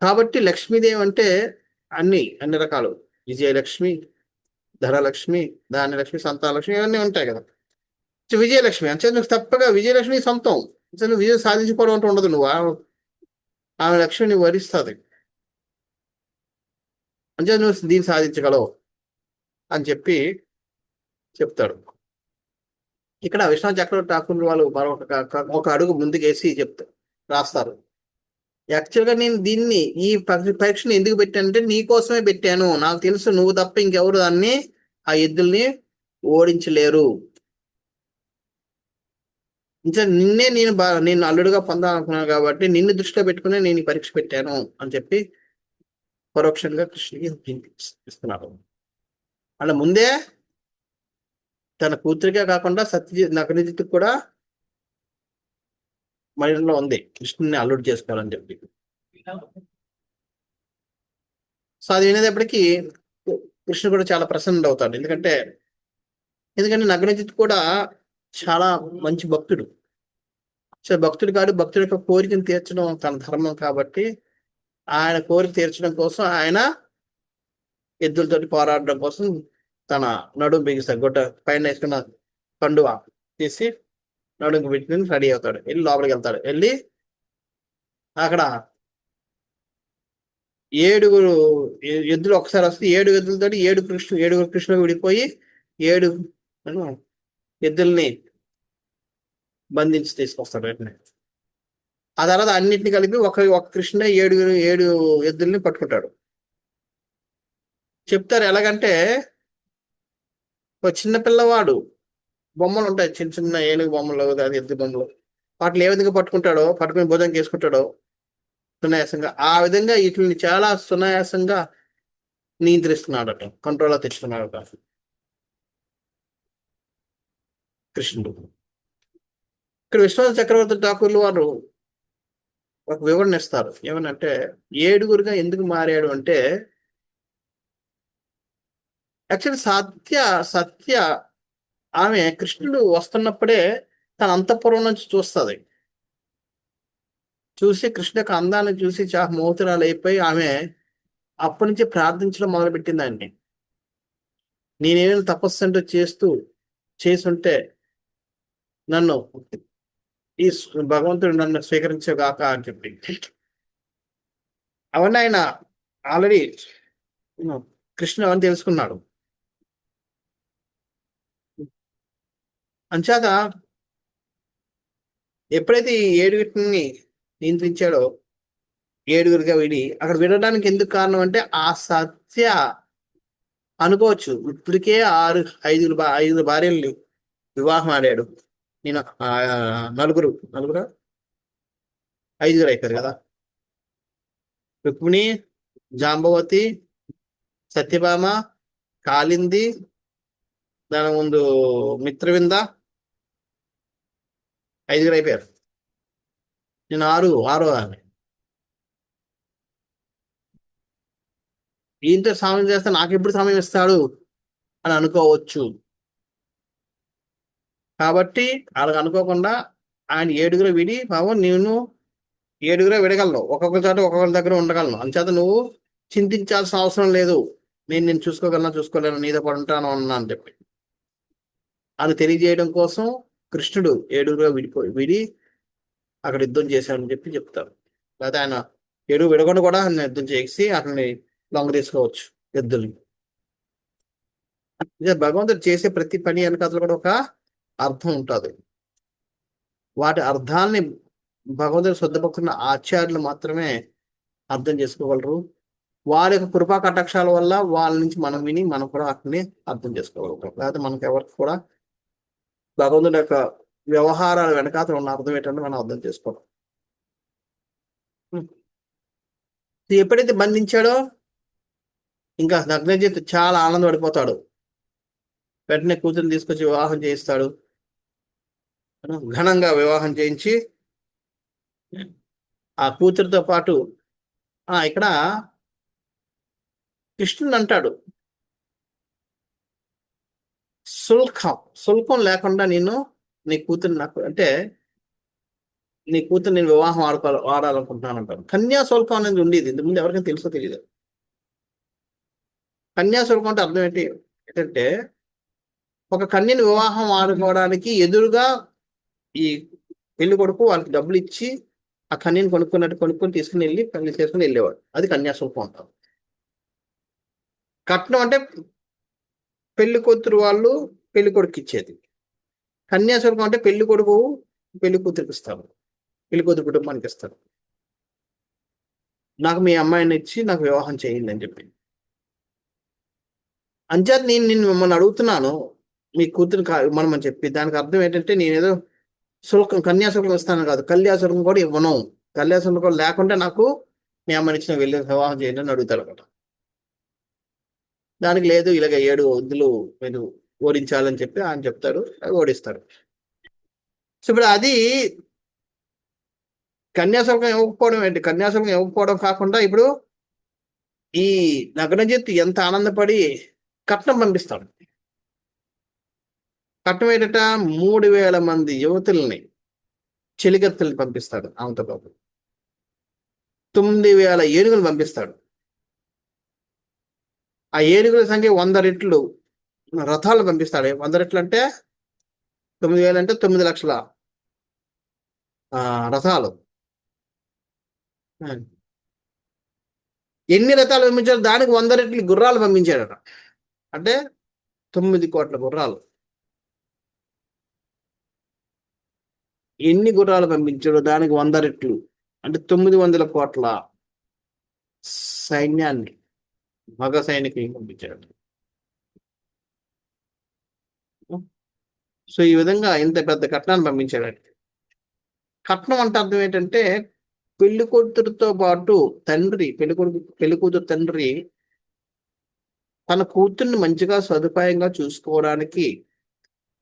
A: కాబట్టి లక్ష్మీదేవి అంటే అన్ని రకాలు, విజయలక్ష్మి, ధనలక్ష్మి, ధాన్యలక్ష్మి, సంతానలక్ష్మి, ఇవన్నీ ఉంటాయి కదా. విజయలక్ష్మి అంటే నువ్వు తప్పగా విజయలక్ష్మి సొంతం. అసలు నువ్వు విజయం సాధించుకోవడం అంటూ ఉండదు. నువ్వు ఆమె లక్ష్మిని వరిస్తుంది అంటే నువ్వు దీన్ని సాధించగలవు అని చెప్పి చెప్తాడు. ఇక్కడ విశ్వనాథ్ చక్రవర్తి ఠాకూర్ వాళ్ళు ఒక అడుగు ముందుకేసి రాస్తారు. యాక్చువల్గా నేను దీన్ని ఈ పరీక్షను ఎందుకు పెట్టానంటే నీ కోసమే పెట్టాను. నాకు తెలుసు నువ్వు తప్ప ఇంకెవరు దాన్ని ఆ ఎద్దుల్ని ఓడించలేరు. ఇంకా నిన్నే నేను అల్లుడుగా పొందాలనుకున్నాను కాబట్టి నిన్ను దృష్టిలో పెట్టుకునే నేను ఈ పరీక్ష పెట్టాను అని చెప్పి పరోక్షంగా కృష్ణుడికి ఇస్తున్నారు. అలా ముందే తన కూతురికే కాకుండా నకనిజిత్తుకు కూడా మైండ్లో ఉంది కృష్ణుని అల్లుడు చేసుకోవాలని చెప్పి. సో అది వినేటప్పటికీ కృష్ణుడు కూడా చాలా ప్రసన్నుడు అవుతాడు. ఎందుకంటే నగ్నజిత్ కూడా చాలా మంచి భక్తుడు. సో భక్తుడు కాదు, భక్తుడి యొక్క కోరికను తీర్చడం తన ధర్మం కాబట్టి ఆయన కోరిక తీర్చడం కోసం ఆయన ఎద్దులతోటి పోరాడడం కోసం తన నడుము బిగిస్తాడు. గొట్ట పైన వేసుకున్న కండువా తీసి నడుముకు పెట్టుకుని రెడీ అవుతాడు. వెళ్ళి లోపలికి వెళ్తాడు. వెళ్ళి అక్కడ 7 ఎద్దులు ఒకసారి వస్తే 7 ఎద్దులతోటి 7 కృష్ణులు విడిపోయి 7 ఎద్దుల్ని బంధించి తీసుకొస్తాడు. ఆ తర్వాత అన్నింటిని కలిపి ఒక కృష్ణ 7 ఎద్దుల్ని పట్టుకుంటాడు. చెప్తారు ఎలాగంటే ఒక చిన్న పిల్లవాడు బొమ్మలు ఉంటాయి, చిన్న చిన్న ఏనుగు బొమ్మలు, అది ఎద్దు బొమ్మలు, వాటిని ఏ విధంగా పట్టుకుని భుజం చేసుకుంటాడో సునాయాసంగా, ఆ విధంగా వీటిని చాలా సునాయాసంగా నియంత్రిస్తున్నాడట, కంట్రోల్లో తెచ్చుకున్నాడట కృష్ణుడు. ఇక్కడ విశ్వనాథ చక్రవర్తి ఠాకూర్లు వారు ఒక వివరణ ఇస్తారు. ఏమనంటే 7గురుగా ఎందుకు మారాడు అంటే, యాక్చువల్లీ సత్య ఆమె కృష్ణుడు వస్తున్నప్పుడే తన అంతఃపురం నుంచి చూస్తుంది. చూసి కృష్ణ యొక్క అందాన్ని చూసి చాలా మోతురాలు అయిపోయి ఆమె అప్పటి నుంచి ప్రార్థించడం మొదలుపెట్టిందండి. నేనేమైనా తపస్సు అంటూ చేస్తుంటే నన్ను ఈ భగవంతుడు నన్ను స్వీకరించగాక అని చెప్పి. అవన్నీ ఆయన ఆల్రెడీ కృష్ణుడు అవన్నీ తెలుసుకున్నాడు. అంచేత ఎప్పుడైతే ఈ 7 నియంత్రించాడో 7గురుగా విడి అక్కడ విడడానికి ఎందుకు కారణం అంటే, ఆ సత్య అనుకోవచ్చు ఇప్పటికే 5 భార్యల్ని వివాహం ఆడాడు. నేను 5 అయిపోయారు కదా. రుక్మిణి, జాంబవతి, సత్యభామ, కాళింది, దాని ముందు మిత్రవింద, 5 అయిపోయారు. నేను 6 ఆమె. ఈయంతో సమయం చేస్తే నాకెప్పుడు సమయం ఇస్తాడు అని అనుకోవచ్చు. కాబట్టి అలా అనుకోకుండా ఆయన 7 విడి, బాబు నేను 7 విడగలను, ఒక్కొక్కరి చోట ఒక్కొక్కరి దగ్గర ఉండగలను, అంచేత నువ్వు చింతించాల్సిన అవసరం లేదు, నేను చూసుకోలేను, నీతో పాటు ఉంటాను అన్నా అని చెప్పి అది తెలియజేయడం కోసం కృష్ణుడు 7 విడి అక్కడ యుద్ధం చేశాడని చెప్పి చెప్తారు. లేదా ఆయన 7 విడగొండ కూడా యుద్ధం చేసి అతన్ని లొంగ తీసుకోవచ్చు ఎద్దుల్ని. భగవంతుడు చేసే ప్రతి పని వెనకాల కూడా ఒక అర్థం ఉంటుంది. వాటి అర్థాన్ని భగవంతుడు శుద్ధ భక్తున్న ఆచార్యులు మాత్రమే అర్థం చేసుకోగలరు. వారి యొక్క కృపా కటాక్షాల వల్ల వాళ్ళ నుంచి మనం విని మనం కూడా వాటిని అర్థం చేసుకోగలుగుతాం. లేకపోతే మనకి ఎవరికి కూడా భగవంతుడి యొక్క వ్యవహారాల వెనకాతల ఉన్న అర్థం ఏంటంటే మనం అర్థం చేసుకోవడం. ఎప్పుడైతే బంధించాడో ఇంకా నగ్నజిత్ చాలా ఆనందపడిపోతాడు. వెంటనే కూతురు తీసుకొచ్చి వివాహం చేయిస్తాడు. ఘనంగా వివాహం చేయించి ఆ కూతురితో పాటు ఇక్కడ కృష్ణుడు అంటాడు, శుల్కం లేకుండా నీ కూతురు నాకు అంటే నీ కూతురు నేను వివాహం ఆడాలనుకుంటున్నాను అంటాను. కన్యాశుల్కం అనేది ఉండేది ఇంతకు ముందు, ఎవరికైనా తెలుసో తెలియదు. కన్యాశుల్కం అంటే అర్థం ఏంటంటే ఒక కన్యని వివాహం ఆడుకోవడానికి ఎదురుగా ఈ పెళ్లి కొడుకు వాళ్ళకి డబ్బులు ఇచ్చి ఆ కన్యని కొనుక్కొని తీసుకుని వెళ్ళి పెళ్లి చేసుకుని వెళ్ళేవాడు. అది కన్యాశుల్కం అంటారు. కట్నం అంటే పెళ్లి కూతురు వాళ్ళు పెళ్లి కొడుకు ఇచ్చేది. కన్యాశుల్కం అంటే పెళ్లి కొడుకు పెళ్లి కూతురికి ఇస్తారు, పెళ్లి కూతురు కుటుంబానికి ఇస్తారు. నాకు మీ అమ్మాయిని ఇచ్చి నాకు వివాహం చేయండి అని చెప్పి. అంచేత నేను మిమ్మల్ని అడుగుతున్నాను మీ కూతురు మనమని చెప్పి. దానికి అర్థం ఏంటంటే నేనేదో కన్యాశుల్కం ఇస్తాను కాదు, కళ్యాశుల్కం కూడా ఇవ్వను. కళ్యాశుల్కం లేకుండా నాకు మీ అమ్మని ఇచ్చిన వెళ్ళి వివాహం చేయండి అని అడుగుతారు అనమాట. దానికి లేదు, ఇలాగ 7 వద్దులు మీరు ఓడించాలని చెప్పి ఆయన చెప్తారు, ఓడిస్తారు. సో ఇప్పుడు అది కన్యాశుల్కం ఇవ్వకపోవడం ఏంటి? కన్యాశుల్కం ఇవ్వకపోవడం కాకుండా ఇప్పుడు ఈ నగ్నజిత్ ఎంత ఆనందపడి కట్నం పంపిస్తాడు. కట్నం ఏంటంట 3000 మంది యువతుల్ని, చెలికత్తెల్ని పంపిస్తాడు. ఆమెతో పాటు 9000 ఏనుగులు పంపిస్తాడు. ఆ ఏనుగుల సంఖ్య 100 రెట్లు రథాలు పంపిస్తాడు. 100 రెట్లు అంటే 9000 అంటే 9 లక్షల రథాలు. ఎన్ని రథాలు పంపించాడు? దానికి 100 రెట్లు గుర్రాలు పంపించాడట. అంటే 9 కోట్ల గుర్రాలు. ఎన్ని గుర్రాలు పంపించాడు? దానికి 100 రెట్లు అంటే 900 కోట్ల సైన్యాన్ని, మగ సైనికుని పంపించాడు. సో ఈ విధంగా ఇంత పెద్ద కట్నాన్ని పంపించాడు. కట్నం అంటే అర్థం ఏంటంటే పెళ్లి కూతురుతో పాటు తండ్రి, పెళ్లి కూతురు తండ్రి తన కూతుర్ని మంచిగా సదుపాయంగా చూసుకోవడానికి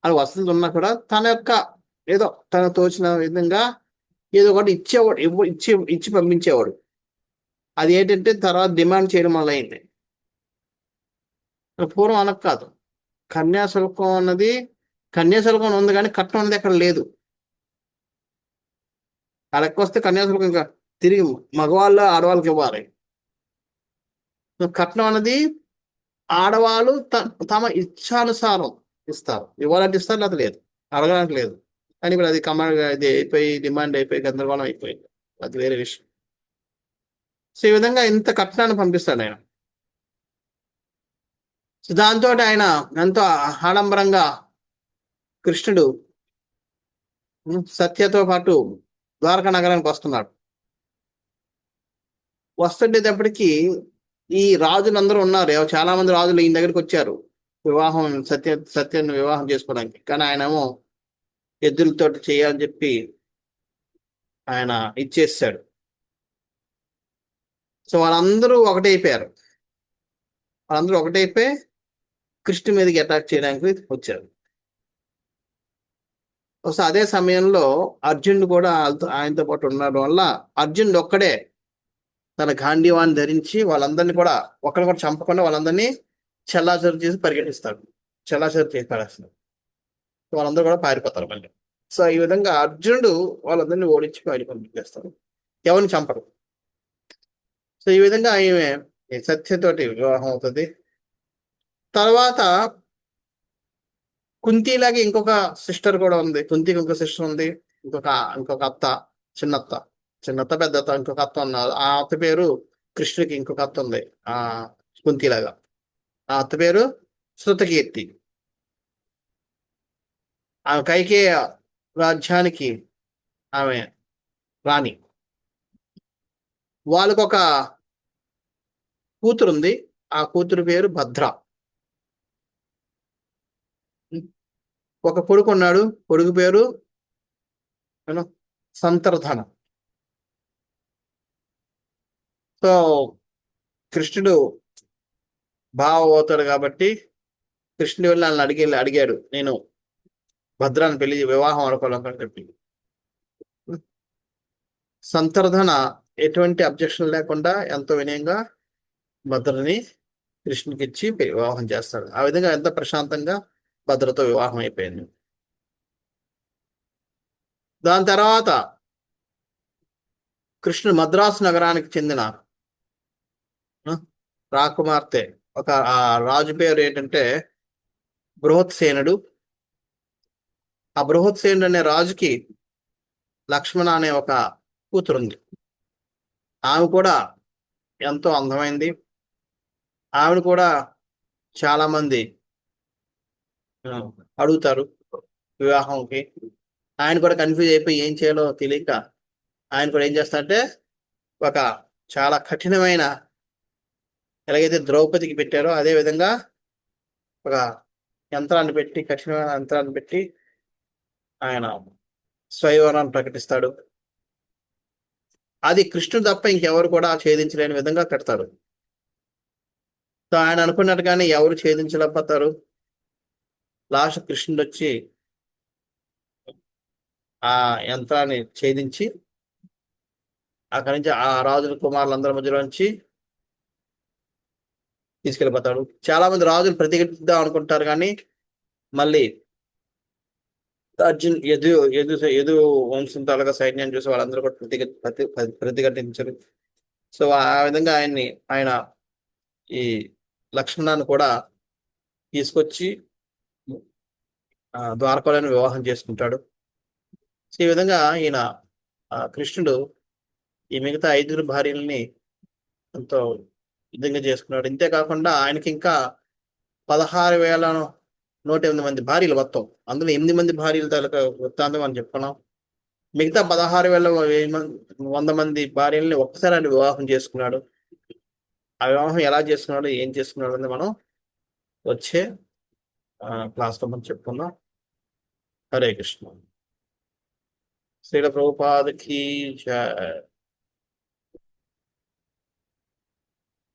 A: అది వసతులు ఉన్నా కూడా తన యొక్క ఏదో తన తోచిన విధంగా ఏదో ఒకటి ఇచ్చేవాడు, ఇచ్చి పంపించేవాడు. అది ఏంటంటే తర్వాత డిమాండ్ చేయడం వల్ల అయింది. పూర్వం అనకు కాదు. కన్యాశుల్కం ఉంది కానీ కట్నం అనేది అక్కడ లేదు. ఆ లెక్క వస్తే కన్యాశుల్కం ఇంకా తిరిగి మగవాళ్ళు ఆడవాళ్ళకి ఇవ్వాలి. కట్నం అనేది ఆడవాళ్ళు తమ ఇచ్చానుసారం ఇస్తారు. ఇవ్వాలంటే ఇస్తారు, లేదా లేదు, అడగడానికి లేదు. కానీ ఇప్పుడు అది ఇది అయిపోయి డిమాండ్ అయిపోయి గందరగోళం అయిపోయింది, అది వేరే విషయం. సో ఈ విధంగా ఇంత కట్నాన్ని పంపిస్తాడు ఆయన. సో దాంతో ఆయన ఎంతో ఆడంబరంగా కృష్ణుడు సత్యతో పాటు ద్వారకా నగరానికి వస్తున్నాడు. వస్తుండేటప్పటికి ఈ రాజులందరూ ఉన్నారు, చాలా మంది రాజులు ఈయన దగ్గరికి వచ్చారు వివాహం సత్యాన్ని వివాహం చేసుకోవడానికి. కానీ ఆయనేమో ఎద్దులతో చేయాలని చెప్పి ఆయన ఇచ్చేసాడు. సో వాళ్ళందరూ ఒకటైపోయారు. వాళ్ళందరూ ఒకటైపోయి కృష్ణ మీదకి అటాక్ చేయడానికి వచ్చారు. సో అదే సమయంలో అర్జునుడు కూడా ఆయనతో పాటు ఉండడం వల్ల అర్జునుడు ఒక్కడే తన గాంధీవాన్ని ధరించి వాళ్ళందరినీ కూడా ఒకరిని కూడా చంపకుండా వాళ్ళందరినీ చెల్లాచెరు చేసి పరిగెట్టిస్తాడు, చెల్లాచెరు చేసి పడేస్తాడు. వాళ్ళందరూ కూడా పారిపోతారు మళ్ళీ. సో ఈ విధంగా అర్జునుడు వాళ్ళందరినీ ఓడించి బయట పంపించేస్తాడు, ఎవరిని చంపరు. సో ఈ విధంగా ఆమె సత్యతోటి వివాహం అవుతుంది. తర్వాత కుంతిలాగే ఇంకొక సిస్టర్ కూడా ఉంది. కుంతికి ఇంకొక సిస్టర్ ఉంది, ఇంకొక అత్త, చిన్నత్త పెద్దత్త, ఇంకొక అత్త ఉన్నారు. ఆ అత్త పేరు కృష్ణుడికి ఇంకొక అత్త ఉంది కుంతిలాగా. ఆ అత్త పేరు శృతకీర్తి. ఆమె కైకేయ రాజ్యానికి ఆమె రాణి. వాళ్ళకొక కూతురుంది. ఆ కూతురు పేరు భద్ర. ఒక కొడుకు ఉన్నాడు. కొడుకు పేరు ఏమో సంతర్ధన. సో కృష్ణుడు బావ అవుతాడు కాబట్టి కృష్ణుడు వెళ్ళి నన్ను అడిగాడు, నేను భద్రాన్ని పెళ్లి వివాహం ఆడుకోవాలని చెప్పి. సంతర్ధన ఎటువంటి అబ్జెక్షన్ లేకుండా ఎంతో వినయంగా భద్రని కృష్ణుడికి ఇచ్చి వివాహం చేస్తాడు. ఆ విధంగా ఎంత ప్రశాంతంగా భద్రతో వివాహం అయిపోయింది. దాని తర్వాత కృష్ణుడు మద్రాసు నగరానికి చెందిన ఆ, రాకుమార్తె, ఒక ఆ రాజు పేరు ఏంటంటే బృహత్సేనుడు. ఆ బృహత్సేనుడు అనే రాజుకి లక్ష్మణ అనే ఒక కూతురుంది. ఆమె కూడా ఎంతో అందమైంది. ఆవిడ కూడా చాలా మంది ఆ, అడుగుతారు వివాహంకి. ఆయన కూడా కన్ఫ్యూజ్ అయిపోయి ఏం చేయాలో తెలియక ఆయన కూడా ఏం చేస్తారంటే ఒక చాలా కఠినమైన, ఎలాగైతే ద్రౌపదికి పెట్టారో అదే విధంగా ఒక యంత్రాన్ని పెట్టి, కఠినమైన యంత్రాన్ని పెట్టి ఆయన స్వయంవరాన్ని ప్రకటిస్తాడు. అది కృష్ణుడు తప్ప ఇంకెవరు కూడా ఛేదించలేని విధంగా పెడతాడు. సో ఆయన అనుకున్నట్టుగానే ఎవరు ఛేదించలేకపోతారు. లాస్ట్ కృష్ణుడు వచ్చి ఆ యంత్రాన్ని ఛేదించి అక్కడి నుంచి ఆ రాజుల కుమారులందరి మధ్యలో నుంచి తీసుకెళ్ళిపోతాడు. చాలా మంది రాజులు ప్రతిఘటిద్దాం అనుకుంటారు, కానీ మళ్ళీ అర్జున్ ఎదు వంశం తాలూకా సైన్యాన్ని చూసి వాళ్ళందరూ కూడా ప్రతిఘటించరు. సో ఆ విధంగా ఆయన ఈ లక్ష్మణాన్ని కూడా తీసుకొచ్చి ద్వారకాలను వివాహం చేసుకుంటాడు. సో ఈ విధంగా ఈయన కృష్ణుడు ఈ మిగతా 5 భార్యల్ని ఎంతో విధంగా చేసుకున్నాడు. ఇంతేకాకుండా ఆయనకి ఇంకా 16,108 మంది భార్యలు మొత్తం. అందులో 8 మంది భార్యల తాలూకా వృత్తాంతం మనం చెప్పుకున్నాం. మిగతా 16,100 మంది భార్యల్ని ఒక్కసారి ఆయన వివాహం చేసుకున్నాడు. ఆ వివాహం ఎలా చేసుకున్నాడు, ఏం చేసుకున్నాడు అని మనం వచ్చే క్లాస్లో మనం చెప్పుకుందాం. హరే కృష్ణ. శ్రీల ప్రభుపాదకి జయ.